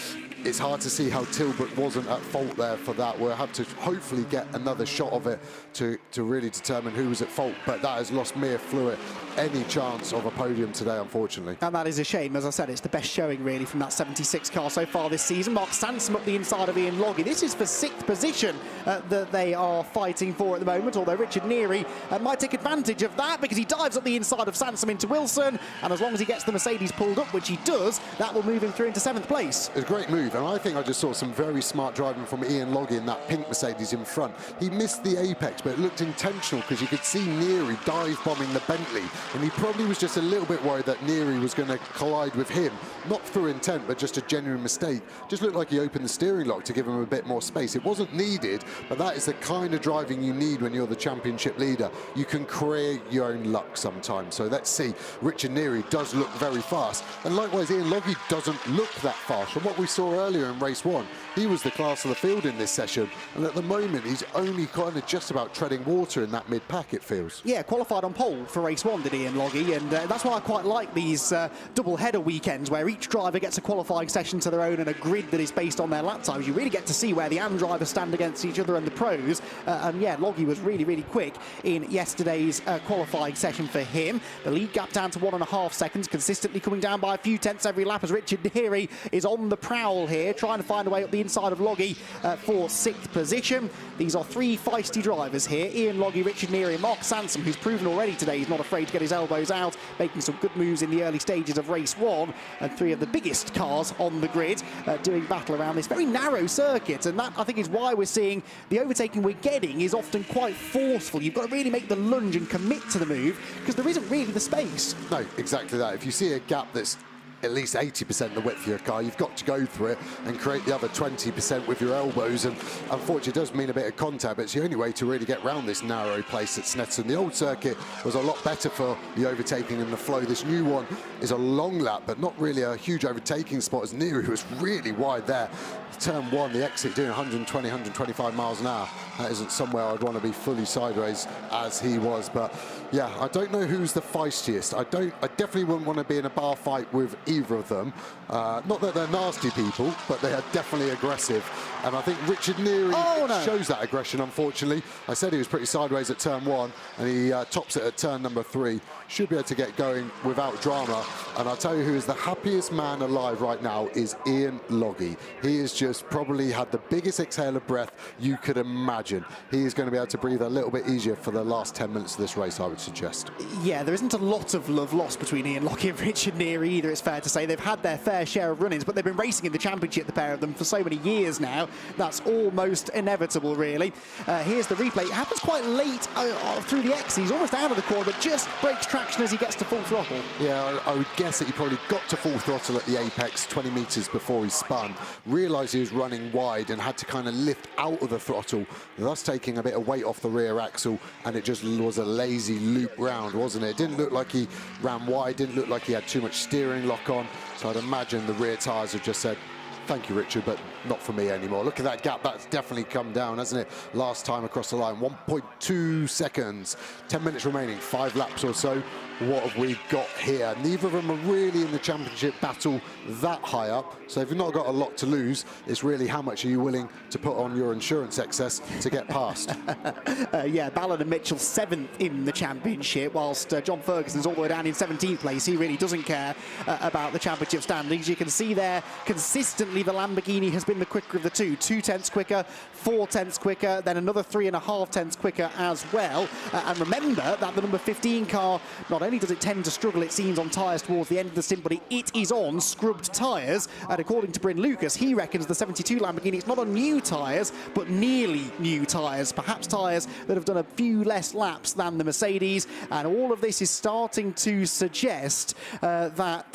It's hard to see how Tilbrook wasn't at fault there for that. We'll have to hopefully get another shot of it to really determine who was at fault, but that has lost Mia Fluid any chance of a podium today, unfortunately. And that is a shame. As I said, it's the best showing really from that 76 car so far this season. Mark Sansom up the inside of Ian Loggy. This is for 6th position that they are fighting for at the moment, although Richard Neary might take advantage of that because he dives up the inside of Sansom into Wilson, and as long as he gets the Mercedes pulled up, which he does, that will move him through into 7th place. It's a great move, and I think I just saw some very smart driving from Ian Loggy in that pink Mercedes in front. He missed the apex, but it looked intentional because you could see Neary dive bombing the Bentley, and he probably was just a little bit worried that Neary was going to collide with him. Not through intent, but just a genuine mistake. Just looked like he opened the steering lock to give him a bit more space. It wasn't needed, but that is the kind of driving you need when you're the championship leader. You can create your own luck sometimes. So let's see. Richard Neary does look very fast, and likewise Ian Loggy doesn't look that fast. From what we saw earlier in race one, he was the class of the field in this session, and at the moment he's only kind of just about treading water in that mid-pack, it feels. Yeah, qualified on pole for race one, did Ian Loggy, and that's why I quite like these double header weekends where each driver gets a qualifying session to their own and a grid that is based on their lap times. You really get to see where the AM drivers stand against each other and the pros, and yeah, Loggy was really quick in yesterday's qualifying session for him. The lead gap down to 1.5 seconds, consistently coming down by a few tenths every lap as Richard Neary is on the prowl here, trying to find a way up the inside of Loggy for 6th position. These are 3 feisty drivers here: Ian Loggy, Richard Neary and Mark Sansom, who's proven already today he's not afraid to get his elbows out, making some good moves in the early stages of race 1, and 3 of the biggest cars on the grid doing battle around this very narrow circuit. And that, I think, is why we're seeing the overtaking we're getting is often quite forceful. You've got to really make the lunge and commit to the move, because there isn't really the space. No, exactly that. If you see a gap that's at least 80% the width of your car, you've got to go through it and create the other 20% with your elbows. And unfortunately, it does mean a bit of contact, but it's the only way to really get around this narrow place at Snetterton. The old circuit was a lot better for the overtaking and the flow. This new one is a long lap, but not really a huge overtaking spot, as Neary was really wide there. Turn 1, the exit doing 120, 125 miles an hour. That isn't somewhere I'd want to be fully sideways as he was. But yeah, I don't know who's the feistiest. I definitely wouldn't want to be in a bar fight with either of them. Not that they're nasty people, but they are definitely aggressive. And I think Richard Neary shows that aggression, unfortunately. I said he was pretty sideways at turn 1, and he tops it at turn number 3. Should be able to get going without drama. And I'll tell you who is the happiest man alive right now is Ian Loggy. He has just probably had the biggest exhale of breath you could imagine. He is going to be able to breathe a little bit easier for the last 10 minutes of this race, I would suggest. Yeah, there isn't a lot of love lost between Ian Loggy and Richard Neary either, it's fair to say. They've had their fair share of run-ins, but they've been racing in the championship, the pair of them, for so many years now. That's almost inevitable, really. Here's the replay. It happens quite late through the X. He's almost out of the corner, but just breaks traction as he gets to full throttle. Yeah, I would guess that he probably got to full throttle at the apex 20 metres before he spun, realised he was running wide and had to kind of lift out of the throttle, thus taking a bit of weight off the rear axle, and it just was a lazy loop round, wasn't it? It didn't look like he ran wide, didn't look like he had too much steering lock on, so I'd imagine the rear tyres have just said, thank you, Richard, but not for me anymore. Look at that gap. That's definitely come down, hasn't it? Last time across the line, 1.2 seconds. 10 minutes remaining, 5 laps or so. What have we got here? Neither of them are really in the championship battle that high up. So if you've not got a lot to lose, it's really how much are you willing to put on your insurance excess to get past. Yeah, Ballard and Mitchell 7th in the championship, whilst John Ferguson's all the way down in 17th place. He really doesn't care about the championship standings. You can see there consistently the Lamborghini has been the quicker of the two. 2 tenths quicker, 4 tenths quicker, then another 3.5 tenths quicker as well. And remember that the number 15 car, not only does it tend to struggle, it seems, on tyres towards the end of the stint, but it is on scrubbed tyres. And according to Bryn Lucas, he reckons the 72 Lamborghini, it's not on new tyres, but nearly new tyres, perhaps tyres that have done a few less laps than the Mercedes. And all of this is starting to suggest that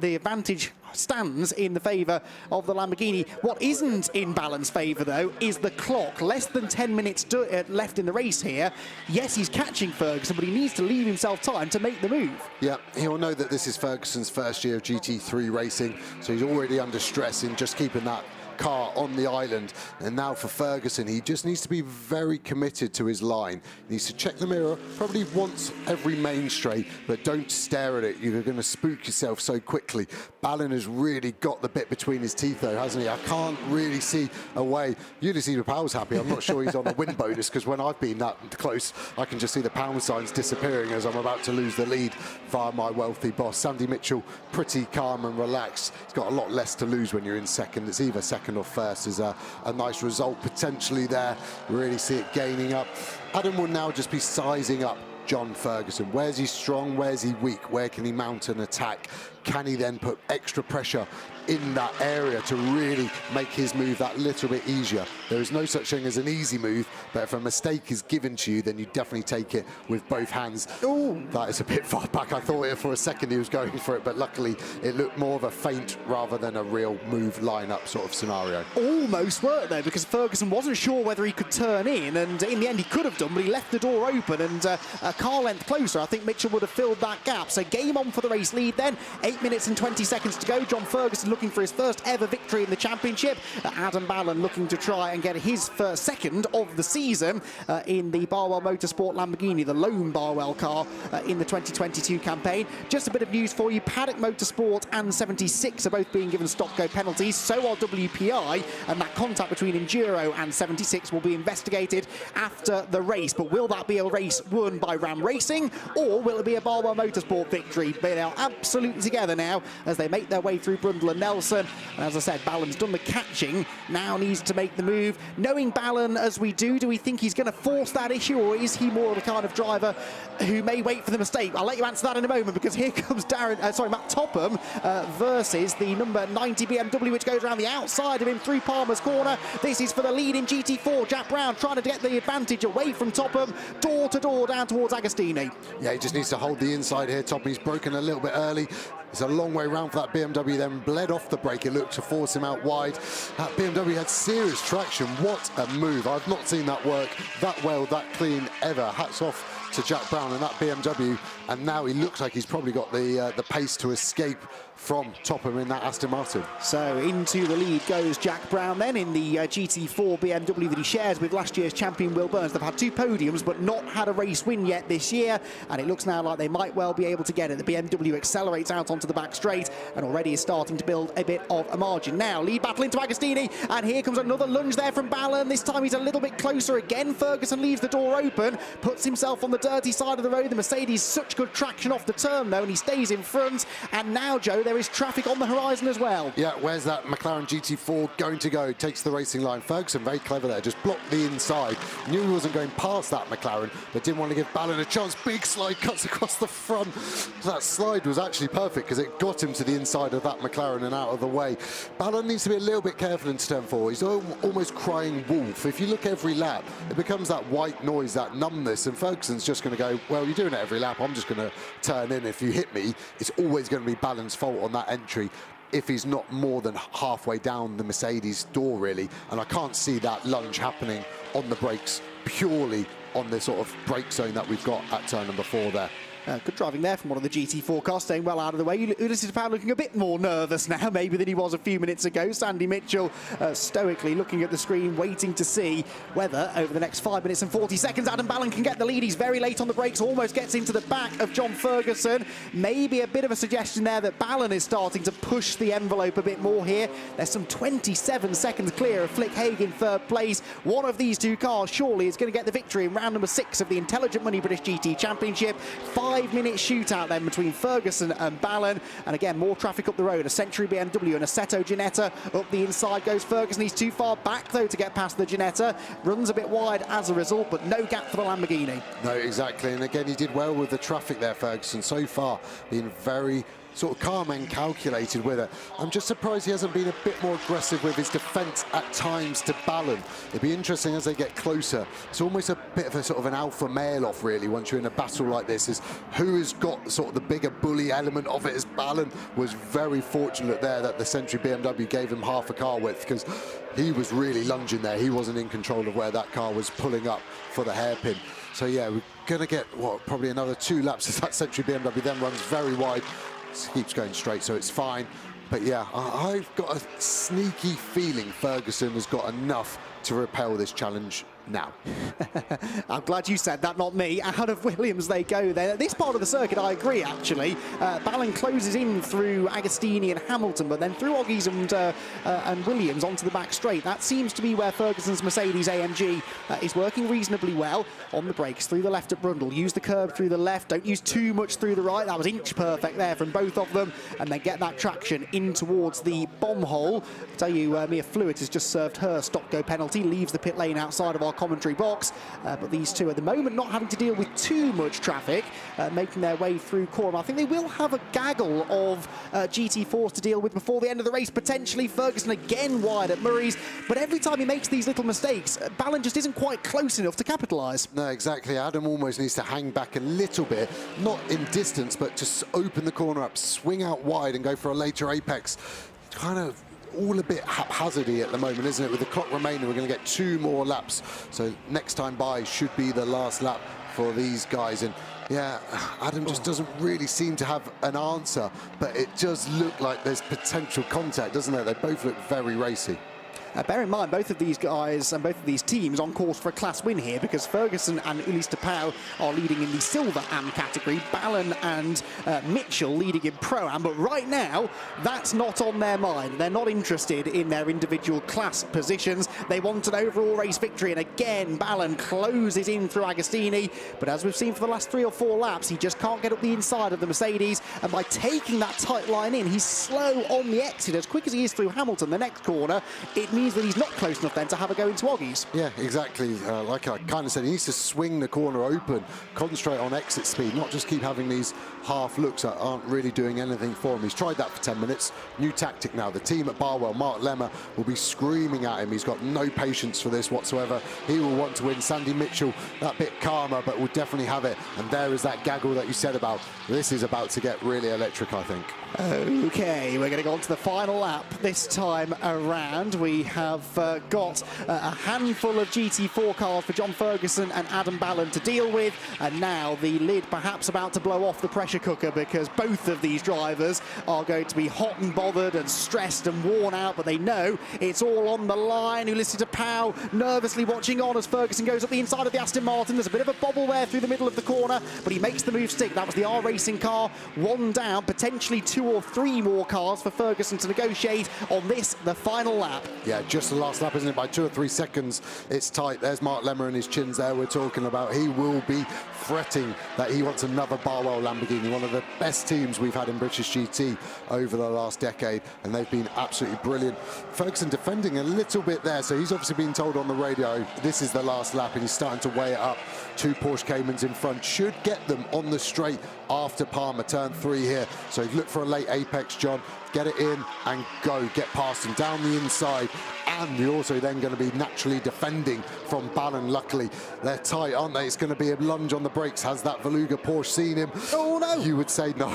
the advantage stands in the favour of the Lamborghini. What isn't in Ballard's favour, though, is the clock. Less than 10 minutes left in the race here. Yes, he's catching Ferguson, but he needs to leave himself time to make the move. Yeah, he'll know that this is Ferguson's first year of GT3 racing, so he's already under stress in just keeping that car on the island. And now for Ferguson, he just needs to be very committed to his line. He needs to check the mirror probably once every main straight, but don't stare at it. You're going to spook yourself so quickly. Ballin has really got the bit between his teeth, though, hasn't he? I can't really see a way. Ulysses Powell's happy. I'm not sure he's on a win bonus, because when I've been that close, I can just see the pound signs disappearing as I'm about to lose the lead via my wealthy boss. Sandy Mitchell, pretty calm and relaxed. He's got a lot less to lose when you're in second. It's either second or first. Is a nice result potentially there. Really see it gaining up. Adam will now just be sizing up John Ferguson. Where's he strong? Where's he weak? Where can he mount an attack? Can he then put extra pressure in that area to really make his move that little bit easier? There is no such thing as an easy move, but if a mistake is given to you, then you definitely take it with both hands. Ooh, that is a bit far back. I thought for a second he was going for it, but luckily it looked more of a feint rather than a real move line-up sort of scenario. Almost worked though, because Ferguson wasn't sure whether he could turn in, and in the end he could have done, but he left the door open, and a car length closer, I think Mitchell would have filled that gap. So game on for the race lead then. 8 minutes and 20 seconds to go. John Ferguson looking for his first ever victory in the championship. Adam Ballon looking to try and get his first second of the season in the Barwell Motorsport Lamborghini, the lone Barwell car in the 2022 campaign. Just a bit of news for you. Paddock Motorsport and 76 are both being given stop-go penalties. So are WPI, and that contact between Enduro and 76 will be investigated after the race. But will that be a race won by Ram Racing, or will it be a Barwell Motorsport victory? They are absolutely together now as they make their way through Brundle and Nelson. And as I said, Ballon's done the catching, now needs to make the move. Knowing Ballon as we do we think he's going to force that issue, or is he more of the kind of driver who may wait for the mistake? I'll let you answer that in a moment, because here comes Matt Topham versus the number 90 BMW, which goes around the outside of him through Palmer's corner. This is for the lead in GT4. Jack Brown trying to get the advantage away from Topham, door to door down towards Agostini. Yeah, he just needs to hold the inside here. Topham, he's broken a little bit early. It's a long way round for that BMW, then bled off the brake. It looked to force him out wide. That BMW had serious traction. What a move. I've not seen that work that well, that clean ever. Hats off to Jack Brown and that BMW. And now he looks like he's probably got the pace to escape from Topham in that Aston Martin. So into the lead goes Jack Brown then in the GT4 BMW that he shares with last year's champion Will Burns. They've had 2 podiums but not had a race win yet this year, and it looks now like they might well be able to get it. The BMW accelerates out onto the back straight and already is starting to build a bit of a margin. Now lead battle into Agostini, and here comes another lunge there from Ballon. This time he's a little bit closer again. Ferguson leaves the door open, puts himself on the dirty side of the road. The Mercedes such good traction off the turn though, and he stays in front. And now, Joe, there is traffic on the horizon as well. Yeah, where's that McLaren GT4 going to go? Takes the racing line. Ferguson very clever there, just blocked the inside. Knew he wasn't going past that McLaren, but didn't want to give Ballon a chance. Big slide, cuts across the front. That slide was actually perfect because it got him to the inside of that McLaren and out of the way. Ballon needs to be a little bit careful into turn 4. He's almost crying wolf. If you look every lap, it becomes that white noise, that numbness, and Ferguson's just going to go, well, you're doing it every lap, I'm just going to turn in. If you hit me, it's always going to be Ballon's fault on that entry, if he's not more than halfway down the Mercedes door, really. And I can't see that lunge happening on the brakes, purely on the sort of brake zone that we've got at turn number 4 there. Good driving there from one of the GT4 cars, staying well out of the way. Ulysses Pound looking a bit more nervous now, maybe, than he was a few minutes ago. Sandy Mitchell stoically looking at the screen, waiting to see whether, over the next 5 minutes and 40 seconds, Adam Ballon can get the lead. He's very late on the brakes, almost gets into the back of John Ferguson. Maybe a bit of a suggestion there that Ballon is starting to push the envelope a bit more here. There's some 27 seconds clear of Flick Haig in 3rd place. One of these 2 cars surely is going to get the victory in round number 6 of the Intelligent Money British GT Championship. 5-minute shootout then between Ferguson and Ballon, and again more traffic up the road. A Century BMW and a Seto Ginetta. Up the inside goes Ferguson. He's too far back though to get past the Ginetta. Runs a bit wide as a result, but no gap for the Lamborghini. No, exactly, and again he did well with the traffic there, Ferguson. So far been very sort of calm and calculated with it. I'm just surprised he hasn't been a bit more aggressive with his defence at times to Ballon. It'd be interesting as they get closer. It's almost a bit of a sort of an alpha male off, really, once you're in a battle like this, is who has got sort of the bigger bully element of it. As Ballon was very fortunate there that the Century BMW gave him half a car width, because he was really lunging there. He wasn't in control of where that car was pulling up for the hairpin. So yeah, we're going to get, what, probably another 2 laps as that Century BMW then runs very wide. Keeps going straight, so it's fine. But yeah, I've got a sneaky feeling Ferguson has got enough to repel this challenge now. I'm glad you said that, not me. Out of Williams they go then. At this part of the circuit, I agree, actually. Ballon closes in through Agostini and Hamilton, but then through Oggies and Williams onto the back straight. That seems to be where Ferguson's Mercedes AMG is working reasonably well on the brakes. Through the left at Brundle. Use the curb through the left. Don't use too much through the right. That was inch perfect there from both of them. And they get that traction in towards the bomb hole. I tell you, Mia Fluid has just served her stop-go penalty. Leaves the pit lane outside of our commentary box, but these two at the moment not having to deal with too much traffic, making their way through Corham. I think they will have a gaggle of GT4s to deal with before the end of the race, potentially. Ferguson again wide at Murray's, but every time he makes these little mistakes, Ballon just isn't quite close enough to capitalise. No, exactly. Adam almost needs to hang back a little bit, not in distance, but just open the corner up, swing out wide and go for a later apex. Kind of all a bit haphazardy at the moment, isn't it? With the clock remaining, we're going to get 2 more laps. So next time by should be the last lap for these guys. And Yeah, Adam just doesn't really seem to have an answer, but it does look like there's potential contact, doesn't it? They both look very racy. Bear in mind, both of these guys and both of these teams on course for a class win here, because Ferguson and Ulis de Pauw are leading in the Silver Am category, Ballon and Mitchell leading in Pro-Am, but right now, that's not on their mind. They're not interested in their individual class positions. They want an overall race victory, and again, Ballon closes in through Agostini, but as we've seen for the last 3 or 4 laps, he just can't get up the inside of the Mercedes, and by taking that tight line in, he's slow on the exit. As quick as he is through Hamilton, the next corner, it means that he's not close enough then to have a go into Oggies. Yeah, exactly. Like I kind of said, he needs to swing the corner open, concentrate on exit speed, not just keep having these half looks that aren't really doing anything for him. He's tried that for 10 minutes. New tactic now. The team at Barwell, Mark Lemmer, will be screaming at him. He's got no patience for this whatsoever. He will want to win. Sandy Mitchell, that bit calmer, but will definitely have it. And there is that gaggle that you said about. This is about to get really electric, I think. Okay, we're going to go on to the final lap this time around. We have got a handful of GT4 cars for John Ferguson and Adam Ballon to deal with, and now the lid perhaps about to blow off the pressure cooker, because both of these drivers are going to be hot and bothered and stressed and worn out, but they know it's all on the line. Ulis de Pauw nervously watching on as Ferguson goes up the inside of the Aston Martin. There's a bit of a bobble there through the middle of the corner, but he makes the move stick. That was the R Racing car, one down, potentially 2 or 3 more cars for Ferguson to negotiate on this, the final lap. Yeah, just the last lap, isn't it? By 2 or 3 seconds, it's tight. There's Mark Lemmer and his chins there we're talking about. He will be fretting that he wants another Barwell Lamborghini, one of the best teams we've had in British GT over the last decade, and they've been absolutely brilliant. Ferguson defending a little bit there, so he's obviously been told on the radio this is the last lap, and he's starting to weigh it up. 2 Porsche Caymans in front should get them on the straight after Palmer, turn 3 here. So look for a late apex, John. Get it in and go. Get past him down the inside. And you're also then going to be naturally defending from Ballon. Luckily, they're tight, aren't they? It's going to be a lunge on the brakes. Has that Veluga Porsche seen him? Oh, no. You would say no.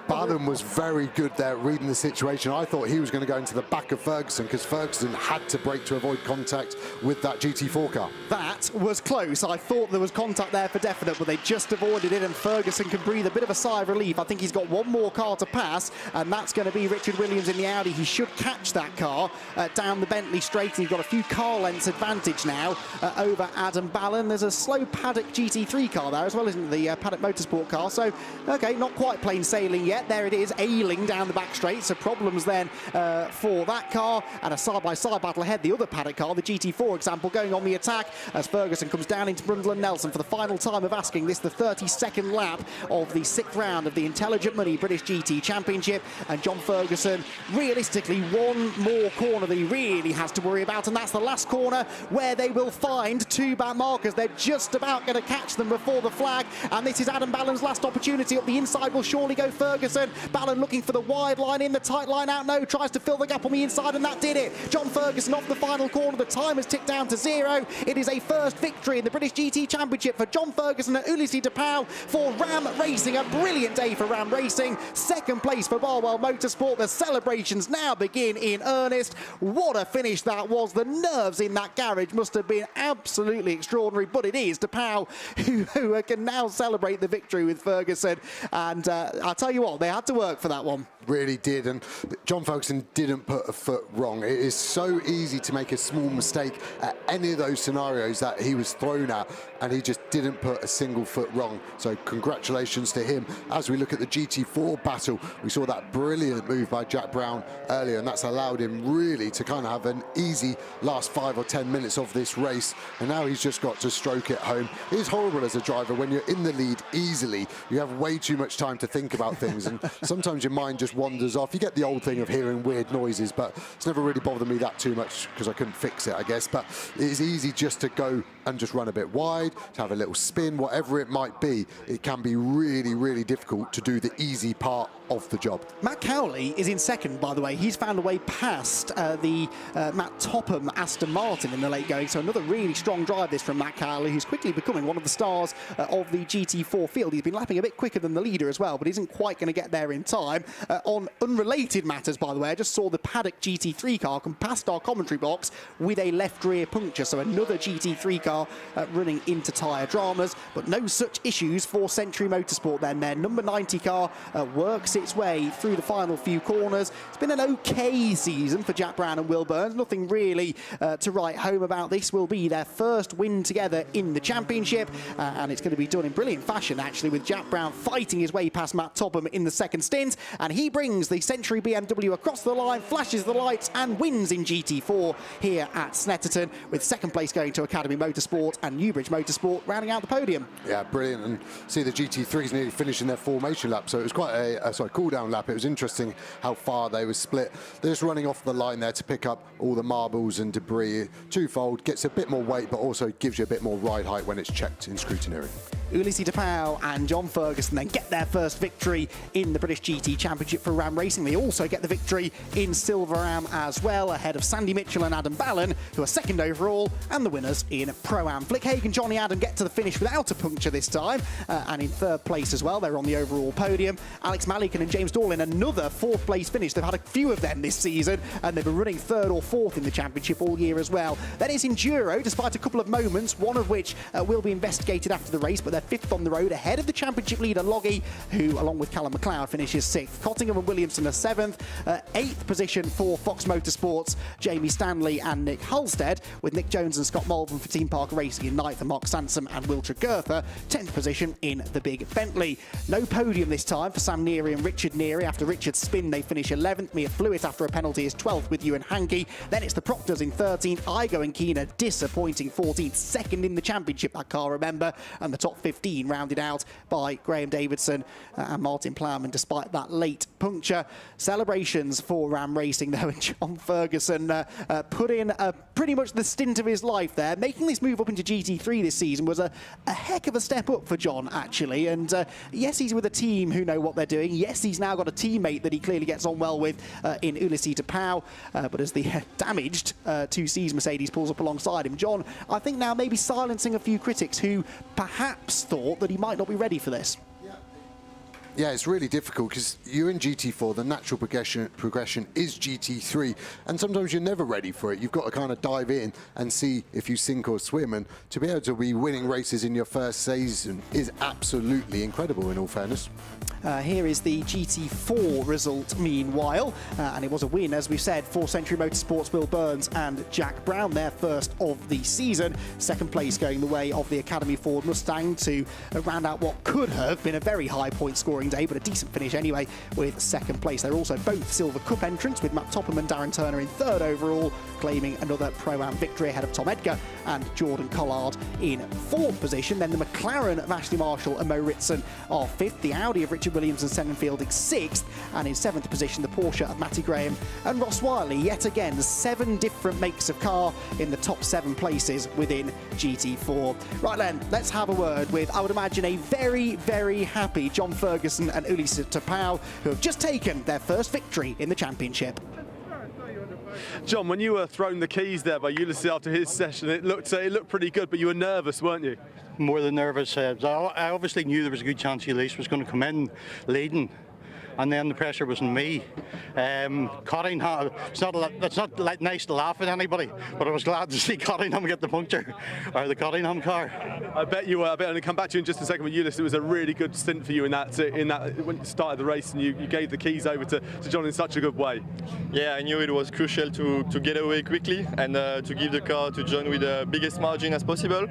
Ballon was very good there reading the situation. I thought he was going to go into the back of Ferguson, because Ferguson had to brake to avoid contact with that GT4 car. That was close. I thought there was contact there for definite, but they just avoided it, and Ferguson can breathe a bit of a sigh of relief. I think he's got one more car to pass, and that's going to be Richard Williams in the Audi. He should catch that car down the Bentley straight, and he's got a few car lengths advantage now over Adam Ballon. There's a slow Paddock GT3 car there as well, isn't the Paddock Motorsport car. So, okay, not quite plain sailing yet. There it is, ailing down the back straight. So problems then for that car, and a side-by-side battle ahead. The other Paddock car, the GT4 example, going on the attack as Ferguson comes down into Brundle and Nelson for the final time of asking. This the 32nd lap of the 6th round of the Intelligent Money British GT Championship, and John Ferguson realistically one more corner that he really has to worry about, and that's the last corner where they will find 2 back markers. They're just about going to catch them before the flag, and this is Adam Ballon's last opportunity. Up the inside will surely go Ferguson. Ballon looking for the wide line in, the tight line out, no, tries to fill the gap on the inside, and that did it. John Ferguson off the final corner. The time has ticked down to 0. It is a first victory in the British GT Championship for John Ferguson and Ulis de Pauw for Ram Racing. A brilliant day for Ram Racing. 2nd place for Barwell Motorsport. The celebrations now begin in earnest. What a finish that was. The nerves in that garage must have been absolutely extraordinary, but it is de Pauw who can now celebrate the victory with Ferguson, and I'll tell you what, they had to work for that one. Really did, and John Ferguson didn't put a foot wrong. It is so easy to make a small mistake at any of those scenarios that he was thrown at, and he just didn't put a single foot wrong. So congratulations to him. As we look at the GT4 battle, we saw that brilliant move by Jack Brown earlier, and that's allowed him really to kind of have an easy last 5 or 10 minutes of this race, and now he's just got to stroke it home. It is horrible as a driver when you're in the lead easily. You have way too much time to think about things, and sometimes your mind just wanders off. You get the old thing of hearing weird noises, but it's never really bothered me that too much because I couldn't fix it, I guess. But it is easy just to go and just run a bit wide, to have a little spin, whatever it might be. It can be really, really difficult to do the easy part of the job. Matt Cowley is in second, by the way. He's found a way past the Matt Topham Aston Martin in the late going, so another really strong drive this from Matt Cowley, who's quickly becoming one of the stars of the GT4 field. He's been lapping a bit quicker than the leader as well, but isn't quite going to get there in time. On unrelated matters, by the way, I just saw the Paddock GT3 car come past our commentary box with a left rear puncture, so another GT3 car running into tyre dramas, but no such issues for Century Motorsport then. Their number 90 car works its way through the final few corners. It's been an okay season for Jack Brown and Will Burns. Nothing really to write home about. This will be their first win together in the championship, and it's going to be done in brilliant fashion, actually, with Jack Brown fighting his way past Matt Topham in the second stint, and he brings the Century BMW across the line, flashes the lights, and wins in GT4 here at Snetterton, with second place going to Academy Motorsport and Newbridge Motorsport rounding out the podium. Yeah, brilliant. And see, the GT3s nearly finishing their formation lap, so it was quite a cool-down lap. It was interesting how far they were split. They're just running off the line there to pick up all the marbles and debris. Twofold, gets a bit more weight, but also gives you a bit more ride height when it's checked in scrutineering. Ulissi Tapau and John Ferguson then get their first victory in the British GT Championship for Ram Racing. They also get the victory in Silver Ram as well, ahead of Sandy Mitchell and Adam Ballon, who are second overall, and the winners in Pro-Am. Flick Haig and Johnny Adam get to the finish without a puncture this time, and in third place as well. They're on the overall podium. Alex Malikan and James Dorlin, another fourth place finish. They've had a few of them this season, and they've been running third or fourth in the championship all year as well. Then it's Enduro, despite a couple of moments, one of which will be investigated after the race, but they're fifth on the road, ahead of the championship leader Loggy, who, along with Callum McLeod, finishes sixth. Cottingham and Williamson are seventh. Eighth position for Fox Motorsports, Jamie Stanley and Nick Halstead, with Nick Jones and Scott Malvern for Team Parker Racing in ninth, and Mark Sansom and Will Tregurtha 10th position in the big Bentley. No podium this time for Sam Neary and Richard Neary. After Richard's spin, they finish 11th. Mia Flewitt, after a penalty, is 12th with Ewan Hankey. Then it's the Proctors in 13th. Igo and Keener disappointing 14th, second in the championship, that car, remember, and the top 15 rounded out by Graham Davidson and Martin Plowman, despite that late puncture. Celebrations for Ram Racing, though, and John Ferguson put in pretty much the stint of his life there. Making this move up into GT3 this season was a heck of a step up for John, actually, and yes, he's with a team who know what they're doing. Yes, he's now got a teammate that he clearly gets on well with in Ulissi Tapau, but as the damaged 2Cs Mercedes pulls up alongside him, John, I think now maybe silencing a few critics who perhaps thought that he might not be ready for this. Yeah, it's really difficult because you're in GT4, the natural progression is GT3, and sometimes you're never ready for it. You've got to kind of dive in and see if you sink or swim, and to be able to be winning races in your first season is absolutely incredible, in all fairness. Here is the GT4 result, meanwhile, and it was a win, as we said, for Century Motorsports, Will Burns and Jack Brown, their first of the season. Second place going the way of the Academy Ford Mustang to round out what could have been a very high point scoring day, but a decent finish anyway with second place. They're also both Silver Cup entrants, with Matt Topham and Darren Turner in third overall, claiming another Pro-Am victory ahead of Tom Edgar and Jordan Collard in fourth position. Then the McLaren of Ashley Marshall and Mo Ritson are fifth, the Audi of Richard Williams and Senan Fielding sixth, and in seventh position the Porsche of Matty Graham and Ross Wiley. Yet again, 7 different makes of car in the top 7 places within GT4. Right then, let's have a word with, I would imagine, a very, very happy John Ferguson and Ulissi Tapau, who have just taken their first victory in the championship. John, when you were thrown the keys there by Ulissi after his session, it looked pretty good, but you were nervous, weren't you? More than nervous. I obviously knew there was a good chance Ulissi was going to come in leading, and then the pressure was on me. Cottingham, it's not like nice to laugh at anybody, but I was glad to see Cottingham get the puncture, or the Cottingham car. I bet you were. I bet I'm going to come back to you in just a second with Ulissi. It was a really good stint for you in that when you started the race and you gave the keys over to John in such a good way. Yeah, I knew it was crucial to get away quickly and to give the car to John with the biggest margin as possible.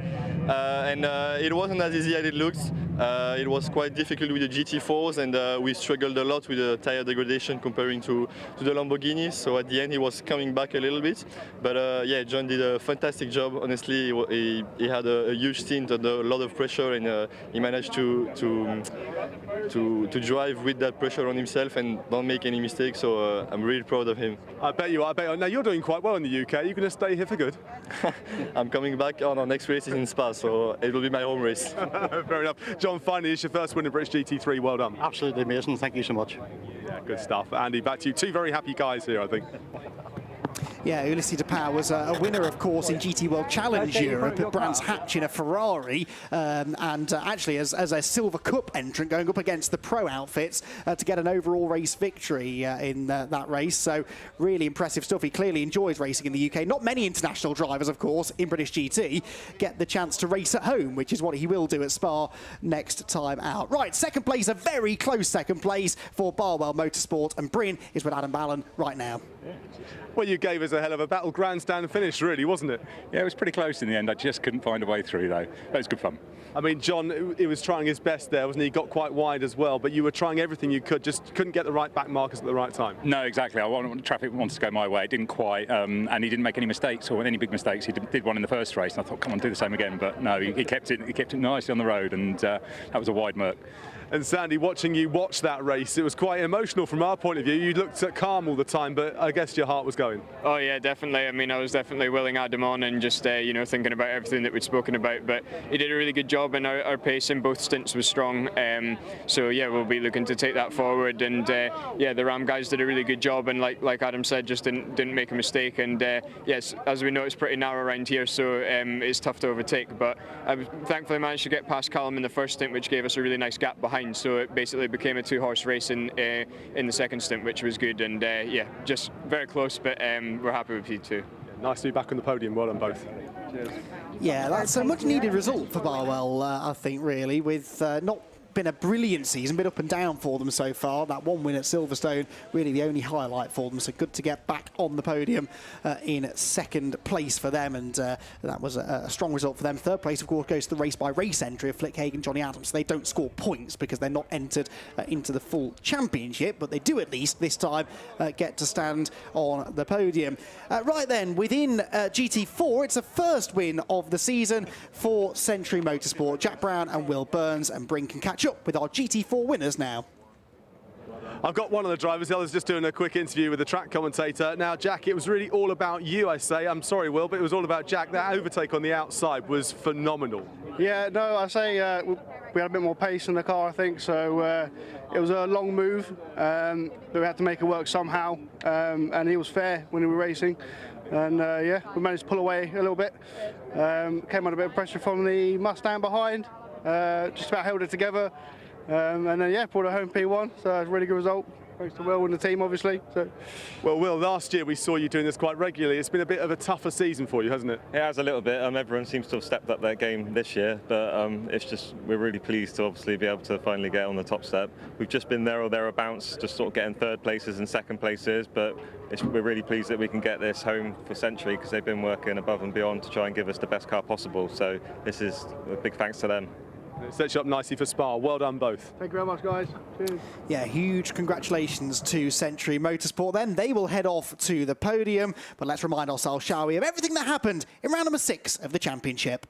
And it wasn't as easy as it looks. It was quite difficult with the GT4s, and we struggled a lot with the tire degradation comparing to the Lamborghinis. So at the end, he was coming back a little bit. But yeah, John did a fantastic job. Honestly, he had a huge stint under a lot of pressure, and he managed to drive with that pressure on himself and don't make any mistakes. So I'm really proud of him. I bet you are. Now you're doing quite well in the UK. Are you going to stay here for good? I'm coming back on our next race is in Spa, so it will be my home race. Fair enough. John, John, finally, it's your first win in British GT3. Well done. Absolutely amazing. Thank you so much. Yeah, good stuff. Andy, back to you. Two very happy guys here, I think. Yeah, Ulisses de Pauw was a winner, of course, in GT World Challenge Europe at Brands Hatch in a Ferrari, and actually as a Silver Cup entrant going up against the pro outfits to get an overall race victory in that race. So really impressive stuff. He clearly enjoys racing in the UK. Not many international drivers, of course, in British GT get the chance to race at home, which is what he will do at Spa next time out. Right, second place, a very close second place for Barwell Motorsport, and Bryn is with Adam Ballon right now. Well, you gave us a hell of a battle grandstand finish, really, wasn't it? Yeah, it was pretty close in the end. I just couldn't find a way through, though. But it was good fun. I mean, John, he was trying his best there, wasn't he? He got quite wide as well, but you were trying everything you could, just couldn't get the right back markers at the right time. No, exactly. Traffic wanted to go my way. It didn't quite, and he didn't make any mistakes or any big mistakes. He did one in the first race, and I thought, come on, do the same again. But no, he kept it nicely on the road, and that was a wide Merc. And Sandy, watching you watch that race, it was quite emotional from our point of view. You looked calm all the time, but I guess your heart was going. Oh yeah, definitely. I mean, I was definitely willing Adam on and just you know, thinking about everything that we'd spoken about. But he did a really good job, and our pace in both stints was strong. So yeah, we'll be looking to take that forward. And yeah, the Ram guys did a really good job, and like Adam said, just didn't make a mistake. And yes, as we know, it's pretty narrow around here, so it's tough to overtake. But I thankfully managed to get past Callum in the first stint, which gave us a really nice gap behind. So it basically became a two-horse race in the second stint, which was good. And yeah, just very close, but we're happy with P2. Yeah, nice to be back on the podium. Well done both. Cheers. Yeah, that's a much-needed result for Barwell, I think, really, with not been a brilliant season, been up and down for them so far. That one win at Silverstone, really the only highlight for them, so good to get back on the podium in second place for them, and that was a strong result for them. Third place, of course, goes to the race-by-race entry of Flick Hagen, Johnny Adams. They don't score points because they're not entered into the full championship, but they do at least this time get to stand on the podium. Right then, within GT4, it's a first win of the season for Century Motorsport. Jack Brown and Will Burns, and Bryn can catch up with our GT4 winners now. I've got one of the drivers, the other's just doing a quick interview with the track commentator. Now, Jack, it was really all about you, I say. I'm sorry, Will, but it was all about Jack. That overtake on the outside was phenomenal. Yeah, no, I say we had a bit more pace in the car, I think, so it was a long move, but we had to make it work somehow, and he was fair when we were racing. And yeah, we managed to pull away a little bit. Came under a bit of pressure from the Mustang behind. Just about held it together, and then yeah, brought it home P1, so it's a really good result. Thanks to Will and the team, obviously. So. Well, Will, last year we saw you doing this quite regularly. It's been a bit of a tougher season for you, hasn't it? It has a little bit. Everyone seems to have stepped up their game this year, but it's just, we're really pleased to obviously be able to finally get on the top step. We've just been there or thereabouts, just sort of getting third places and second places, but we're really pleased that we can get this home for Century, because they've been working above and beyond to try and give us the best car possible. So this is a big thanks to them. It sets you up nicely for Spa. Well done both. Thank you very much, guys. Cheers. Yeah, huge congratulations to Century Motorsport then. They will head off to the podium, but let's remind ourselves, shall we, of everything that happened in round number 6 of the championship.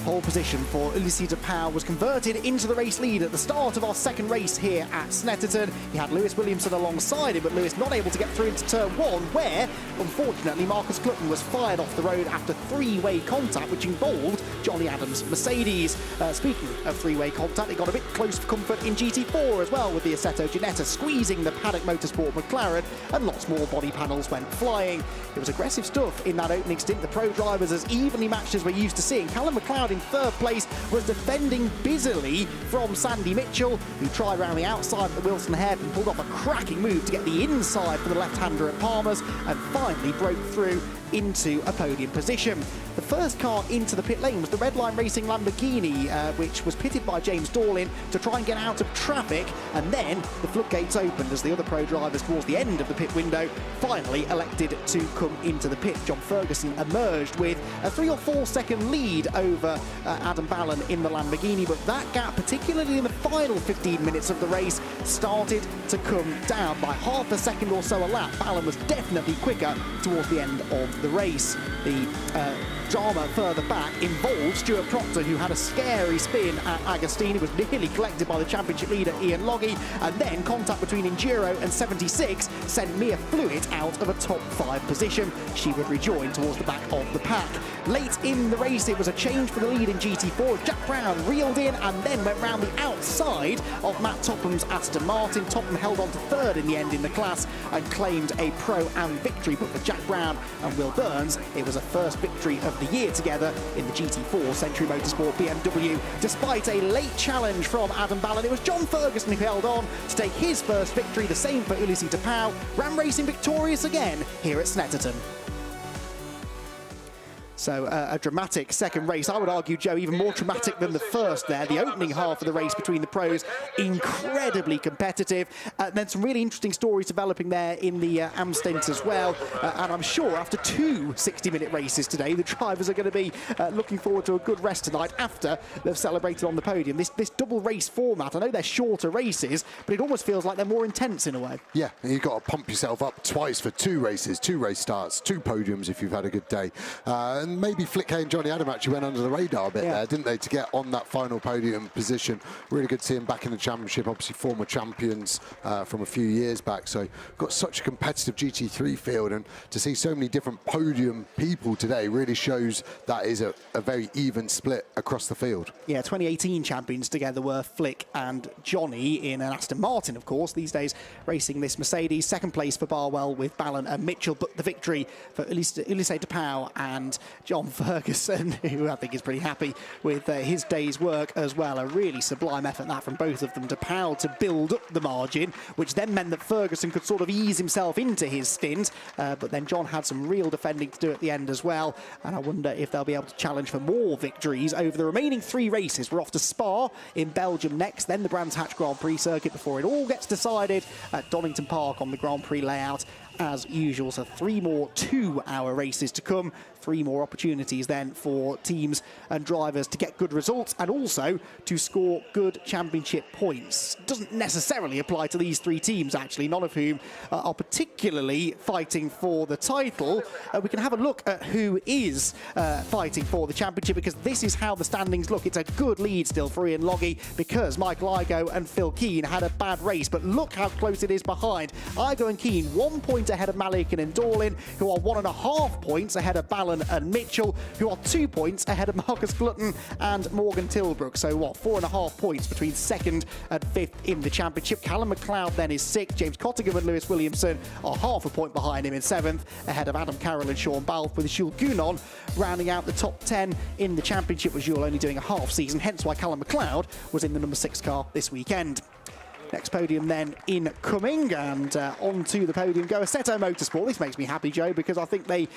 Pole position for Ulisses de Pauw was converted into the race lead at the start of our second race here at Snetterton. He had Lewis Williamson alongside him, but Lewis not able to get through into turn 1, where, unfortunately, Marcus Clutton was fired off the road after three-way contact, which involved Johnny Adams' Mercedes. Speaking of three-way contact, it got a bit close for comfort in GT4 as well, with the Assetto Ginetta squeezing the Paddock Motorsport McLaren, and lots more body panels went flying. It was aggressive stuff in that opening stint. The pro drivers as evenly matched as we're used to seeing. Callum McLeod in third place was defending busily from Sandy Mitchell, who tried around the outside of the Wilson hairpin, pulled off a cracking move to get the inside for the left-hander at Palmer's, and finally broke through into a podium position. The first car into the pit lane was the Red Line Racing Lamborghini, which was pitted by James Dorlin to try and get out of traffic, and then the floodgates opened as the other pro drivers towards the end of the pit window finally elected to come into the pit. John Ferguson emerged with a 3 or 4 second lead over Adam Ballon in the Lamborghini, but that gap, particularly in the final 15 minutes of the race, started to come down by half a second or so a lap. Ballon was definitely quicker towards the end of the race. The drama further back involved Stuart Proctor, who had a scary spin at Agostini, was nearly collected by the championship leader Ian Logie, and then contact between Enduro and 76 sent Mia Fluid out of a top 5 position. She would rejoin towards the back of the pack. Late in the race, it was a change for the lead in GT4 as Jack Brown reeled in and then went round the outside of Matt Topham's Aston Martin. Topham held on to third in the end in the class and claimed a Pro-Am victory, but for Jack Brown and Will Burns, it was a first victory of the year together in the GT4 Century Motorsport BMW. Despite a late challenge from Adam Ballin, it was John Ferguson who held on to take his first victory. The same for Ulissi de Pauw. Ram Racing victorious again here at Snetterton. So a dramatic second race. I would argue, Joe, even more dramatic than the first there. The opening half of the race between the pros, incredibly competitive. Then some really interesting stories developing there in the Am stint as well. And I'm sure after two 60-minute races today, the drivers are going to be looking forward to a good rest tonight after they've celebrated on the podium. This double race format, I know they're shorter races, but it almost feels like they're more intense in a way. Yeah, you've got to pump yourself up twice for two races, two race starts, two podiums if you've had a good day. And maybe Flick Hay and Johnny Adam actually went under the radar a bit there, didn't they, to get on that final podium position. Really good to see him back in the championship, obviously former champions from a few years back. So got such a competitive GT3 field, and to see so many different podium people today really shows that is a very even split across the field. Yeah, 2018 champions together were Flick and Johnny in an Aston Martin, of course, these days racing this Mercedes. Second place for Barwell with Ballon and Mitchell, but the victory for Ulissi de Pauw and John Ferguson, who I think is pretty happy with his day's work as well. A really sublime effort that from both of them. De Pauw to build up the margin, which then meant that Ferguson could sort of ease himself into his stint, but then John had some real defending to do at the end as well, and I wonder if they'll be able to challenge for more victories over the remaining three races. We're off to Spa in Belgium next, then the Brands Hatch Grand Prix circuit before it all gets decided at Donington Park on the Grand Prix layout as usual. So 3 more 2-hour races to come, 3 more opportunities then for teams and drivers to get good results and also to score good championship points. Doesn't necessarily apply to these 3 teams, actually, none of whom are particularly fighting for the title. We can have a look at who is fighting for the championship, because this is how the standings look. It's a good lead still for Ian Loggy, because Michael Igoe and Phil Keane had a bad race, but look how close it is behind. Igoe and Keane 1 point ahead of Malikin and Dorlin, who are 1.5 points ahead of Ballon and Mitchell, who are 2 points ahead of Marcus Glutton and Morgan Tilbrook. So what, 4.5 points between 2nd and 5th in the championship. Callum McLeod then is 6th. James Cottingham and Lewis Williamson are 0.5 point behind him in 7th, ahead of Adam Carroll and Sean Balfe, with Jules Gounon rounding out the top 10 in the championship, with Jules only doing a half season, hence why Callum McLeod was in the number 6 car this weekend. Next podium then incoming, and onto the podium go SRO Motorsport. This makes me happy, Joe, because I think they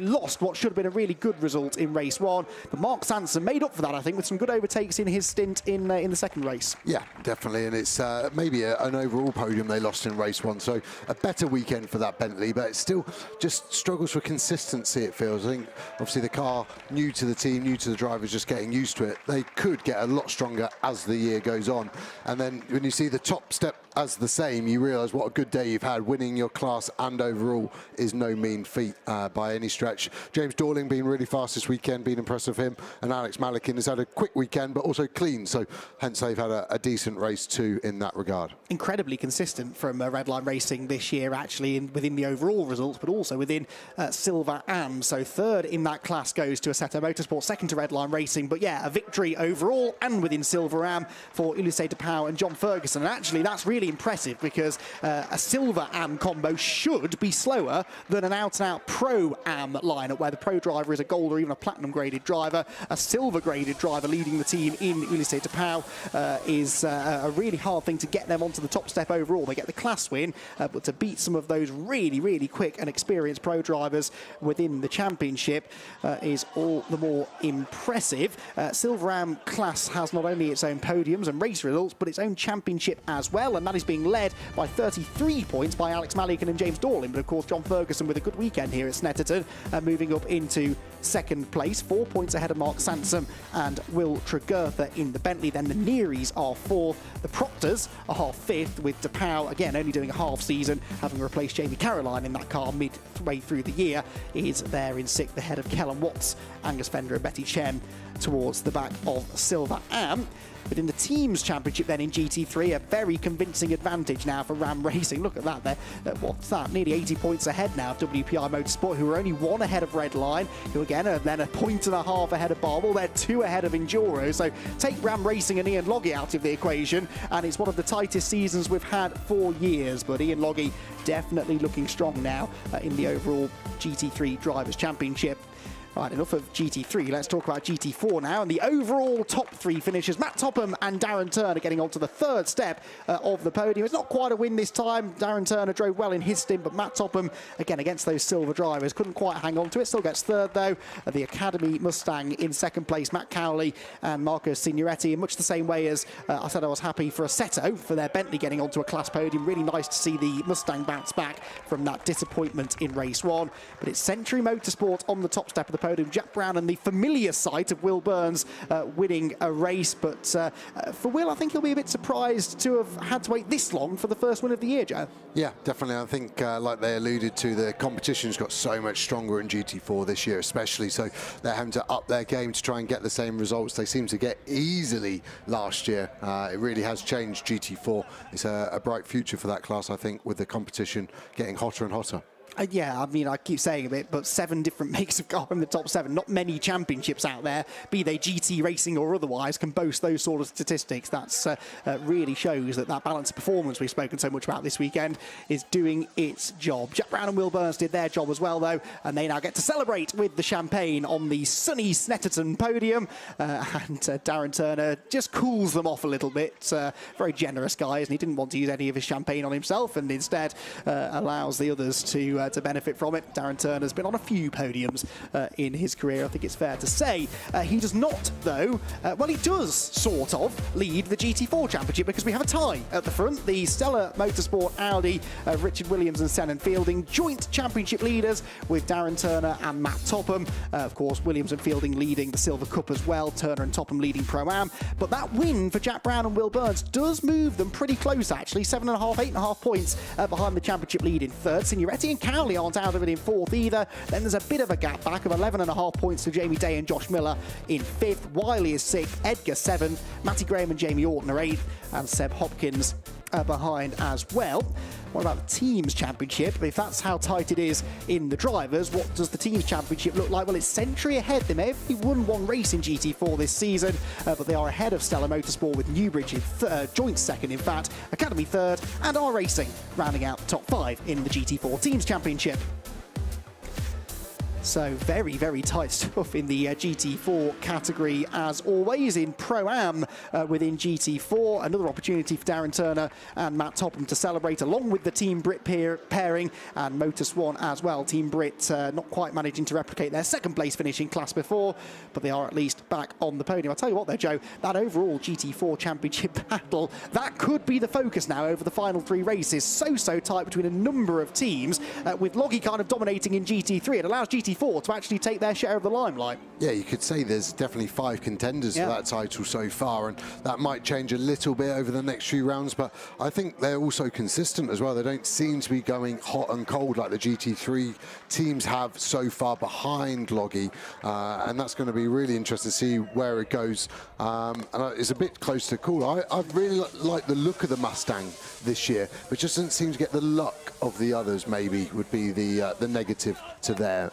lost what should have been a really good result in race 1. But Mark Sanson made up for that, I think, with some good overtakes in his stint in the second race. Yeah, definitely, and it's maybe an overall podium they lost in race 1, so a better weekend for that Bentley, but it still just struggles for consistency, it feels. I think, obviously, the car, new to the team, new to the drivers, just getting used to it. They could get a lot stronger as the year goes on, and then when you see the top step as the same, you realise what a good day you've had. Winning your class and overall is no mean feat by any stretch. James Dorling being really fast this weekend, been impressive him, and Alex Malikin has had a quick weekend but also clean, so hence they've had a decent race too in that regard. Incredibly consistent from Redline Racing this year, actually, within the overall results, but also within Silver Am. So 3rd in that class goes to SRO Motorsport, 2nd to Redline Racing, but yeah, a victory overall and within Silver Am for Ulissi de Pauw and John Ferguson. And actually, that's really impressive, because a Silver Am combo should be slower than an out-and-out Pro Am lineup, where the Pro driver is a gold or even a platinum graded driver. A silver graded driver leading the team in Ulissi de Pauw is a really hard thing to get them onto the top step overall. They get the class win, but to beat some of those really, really quick and experienced Pro drivers within the championship is all the more impressive. Silver Am class has not only its own podiums and race results, but its own championship as well, and that is being led by 33 points by Alex Malikin and James Dorling. But of course, John Ferguson with a good weekend here at Snetterton, moving up into 2nd place, 4 points ahead of Mark Sansom and Will Tregurtha in the Bentley. Then the Nearys are 4th, the Proctors are 5th, with de Pauw again only doing a half season, having replaced Jamie Caroline in that car midway through the year, is there in 6th ahead of Kellen Watts, Angus Fender and Betty Chen towards the back of Silver Am. But in the teams championship then in GT3, a very very convincing advantage now for Ram Racing. Look at that. They're, what's that? Nearly 80 points ahead now of WPI Motorsport, who are only 1 ahead of Redline, who again are then 1.5 points ahead of Barwell. They're 2 ahead of Enduro. So take Ram Racing and Ian Loggy out of the equation, and it's one of the tightest seasons we've had for years. But Ian Loggy definitely looking strong now in the overall GT3 Drivers' Championship. Right, enough of GT3. Let's talk about GT4 now. And the overall top 3 finishers, Matt Topham and Darren Turner, getting onto the 3rd step of the podium. It's not quite a win this time. Darren Turner drove well in his stint, but Matt Topham, again, against those silver drivers, couldn't quite hang on to it. Still gets 3rd, though. The Academy Mustang in 2nd place, Matt Cowley and Marco Signoretti, in much the same way as I said I was happy for Assetto for their Bentley getting onto a class podium. Really nice to see the Mustang bounce back from that disappointment in race 1. But it's Century Motorsport on the top step of the podium. Jack Brown and the familiar sight of Will Burns winning a race. But for Will, I think he'll be a bit surprised to have had to wait this long for the first win of the year, Joe. Yeah, definitely. I think, like they alluded to, the competition's got so much stronger in GT4 this year, especially. So they're having to up their game to try and get the same results they seem to get easily last year. It really has changed GT4. It's a bright future for that class, I think, with the competition getting hotter and hotter. Yeah, I mean, I keep saying it, but 7 different makes of car in the top 7. Not many championships out there, be they GT racing or otherwise, can boast those sort of statistics. That's really shows that balance of performance we've spoken so much about this weekend is doing its job. Jack Brown and Will Burns did their job as well, though, and they now get to celebrate with the champagne on the sunny Snetterton podium. And Darren Turner just cools them off a little bit. Very generous guy, and he didn't want to use any of his champagne on himself, and instead allows the others to benefit from it. Darren Turner's been on a few podiums in his career, I think it's fair to say. He does not, though, well, he does sort of lead the GT4 Championship, because we have a tie at the front. The Stella Motorsport Audi, Richard Williams and Senan Fielding, joint championship leaders with Darren Turner and Matt Topham. Of course, Williams and Fielding leading the Silver Cup as well, Turner and Topham leading Pro-Am. But that win for Jack Brown and Will Burns does move them pretty close, actually. 7.5, 8.5 points behind the championship lead in 3rd. Signoretti and Cowley aren't out of it in 4th either. Then there's a bit of a gap back of 11.5 points to Jamie Day and Josh Miller in 5th. Wiley is 6th, Edgar 7th, Matty Graham and Jamie Orton are 8th, and Seb Hopkins behind as well. What about the Teams Championship? If that's how tight it is in the drivers, what does the Teams Championship look like? Well, it's Century ahead. They may have only won 1 race in GT4 this season, but they are ahead of Stella Motorsport with Newbridge in joint 2nd, in fact, Academy 3rd, and R Racing rounding out the top 5 in the GT4 Teams Championship. So very, very tight stuff in the GT4 category, as always. In Pro-Am within GT4, another opportunity for Darren Turner and Matt Topham to celebrate, along with the Team Brit pairing and Motor Swan as well. Team Brit not quite managing to replicate their 2nd place finish in class before, but they are at least back on the podium. I'll tell you what though, Joe, that overall GT4 championship battle, that could be the focus now over the final 3 races. So tight between a number of teams, with Loggy kind of dominating in GT3. It allows GT4 to actually take their share of the limelight. Yeah, you could say there's definitely 5 contenders for that title so far, and that might change a little bit over the next few rounds, but I think they're also consistent as well. They don't seem to be going hot and cold like the GT3 teams have so far behind Loggy, and that's going to be really interesting to see where it goes. And it's a bit close to call. I really like the look of the Mustang this year, but just doesn't seem to get the luck of the others, maybe, would be the negative to their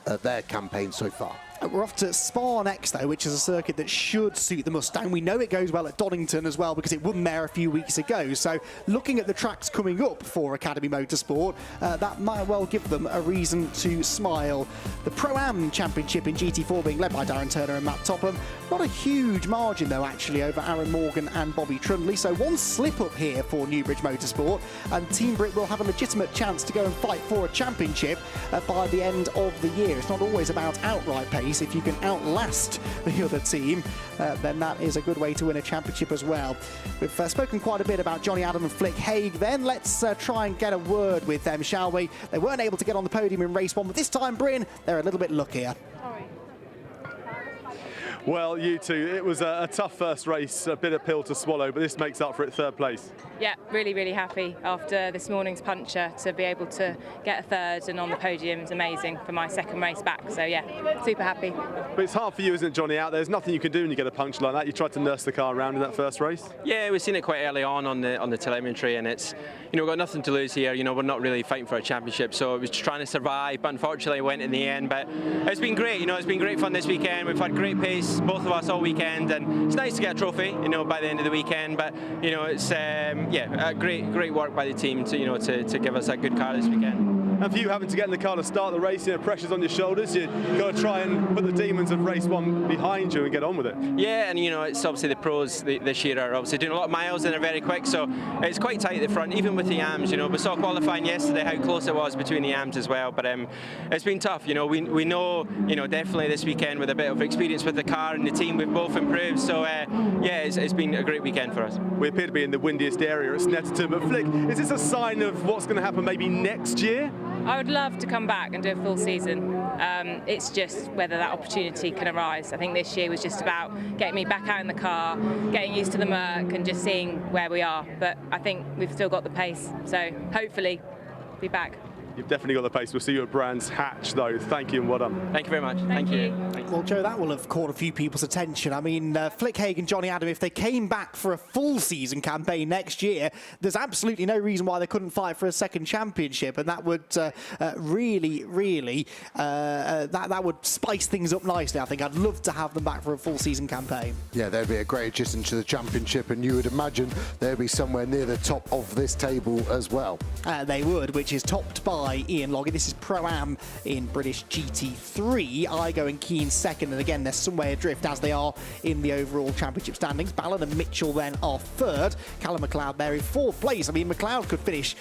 campaign so far. We're off to Spa next, though, which is a circuit that should suit the Mustang. We know it goes well at Donington as well, because it won there a few weeks ago. So looking at the tracks coming up for Academy Motorsport, that might well give them a reason to smile. The Pro-Am Championship in GT4 being led by Darren Turner and Matt Topham. Not a huge margin, though, actually, over Aaron Morgan and Bobby Trundley. So 1 slip-up here for Newbridge Motorsport, and Team Brit will have a legitimate chance to go and fight for a championship by the end of the year. It's not always about outright pace. If you can outlast the other team, then that is a good way to win a championship as well. We've spoken quite a bit about Johnny Adam and Flick Haig then. Let's try and get a word with them, shall we? They weren't able to get on the podium in race 1, but this time, Bryn, they're a little bit luckier. Well, you two, it was a tough first race, a bit of pill to swallow, but this makes up for it, third place. Yeah, really, really happy after this morning's puncture to be able to get a third and on the podium is amazing for my second race back. So yeah, super happy. But it's hard for you, isn't it, Johnny, out there? There's nothing you can do when you get a puncture like that. You tried to nurse the car around in that first race. Yeah, we've seen it quite early on the telemetry, and it's, we've got nothing to lose here. We're not really fighting for a championship, so it was trying to survive, but unfortunately went in the end. But it's been great, it's been great fun this weekend. We've had great pace, both of us, all weekend, and it's nice to get a trophy, by the end of the weekend. But it's great work by the team to give us a good car this weekend. And for you having to get in the car to start the race, pressure's on your shoulders. You've got to try and put the demons of race one behind you and get on with it. Yeah, and it's obviously the pros this year are obviously doing a lot of miles and they're very quick, so it's quite tight at the front, even with the AMs. We saw qualifying yesterday how close it was between the AMs as well. But it's been tough. We know definitely this weekend with a bit of experience with the car and the team, we've both improved. So yeah, it's been a great weekend for us. We appear to be in the windiest area at Snetterton, but Flick, is this a sign of what's going to happen maybe next year? I would love to come back and do a full season. It's just whether that opportunity can arise. I think this year was just about getting me back out in the car, getting used to the Merc and just seeing where we are. But I think we've still got the pace, so hopefully be back. You've definitely got the pace. We'll see you at Brands Hatch, though. Thank you and well done. Thank you very much. Thank you. Well, Joe, that will have caught a few people's attention. I mean, Flick Haig and Johnny Adam, if they came back for a full season campaign next year, there's absolutely no reason why they couldn't fight for a second championship, and that would really that would spice things up nicely. I think I'd love to have them back for a full season campaign. Yeah, they'd be a great addition to the championship, and you would imagine they'd be somewhere near the top of this table as well. They would, which is topped by Ian Logie. This is Pro-Am in British GT3. Igo and Keane second, and again, they're somewhere adrift as they are in the overall championship standings. Ballard and Mitchell then are third. Callum McLeod there in fourth place. I mean, McLeod could finish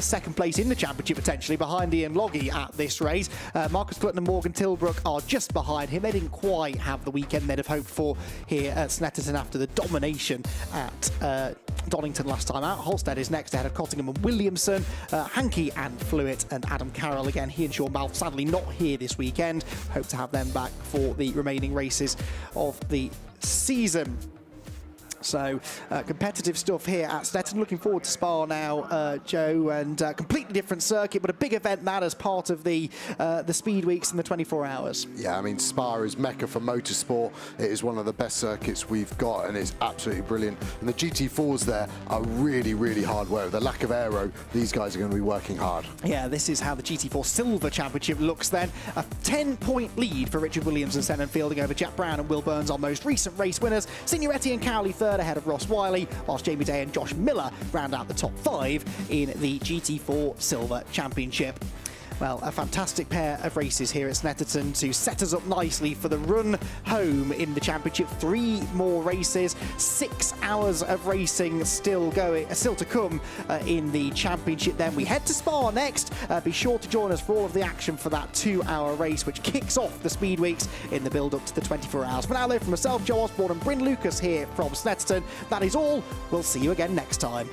second place in the championship potentially behind Ian Logie at this race. Marcus Clutton and Morgan Tilbrook are just behind him. They didn't quite have the weekend they'd have hoped for here at Snetterton after the domination at Donington last time out. Holstead is next ahead of Cottingham and Williamson. Hankey and Fluitt and Adam Carroll again. He and Sean Balfe sadly not here this weekend. Hope to have them back for the remaining races of the season. So competitive stuff here at Snetterton. Looking forward to Spa now, Joe, and completely different circuit, but a big event that as part of the speed weeks and the 24 hours. Yeah, I mean, Spa is mecca for motorsport. It is one of the best circuits we've got, and it's absolutely brilliant. And the GT4s there are really, really hard work. With the lack of aero, these guys are going to be working hard. Yeah, this is how the GT4 Silver Championship looks then. A 10-point lead for Richard Williams and Senan Fielding over Jack Brown and Will Burns, our most recent race winners. Signoretti and Cowley third ahead of Ross Wiley, whilst Jamie Day and Josh Miller round out the top 5 in the GT4 Silver Championship. Well, a fantastic pair of races here at Snetterton to set us up nicely for the run home in the championship. 3 more races, 6 hours of racing still to come in the championship. Then we head to Spa next. Be sure to join us for all of the action for that 2-hour race, which kicks off the speed weeks in the build-up to the 24 hours. For now, though, from myself, Joe Osborne and Bryn Lucas here from Snetterton, that is all. We'll see you again next time.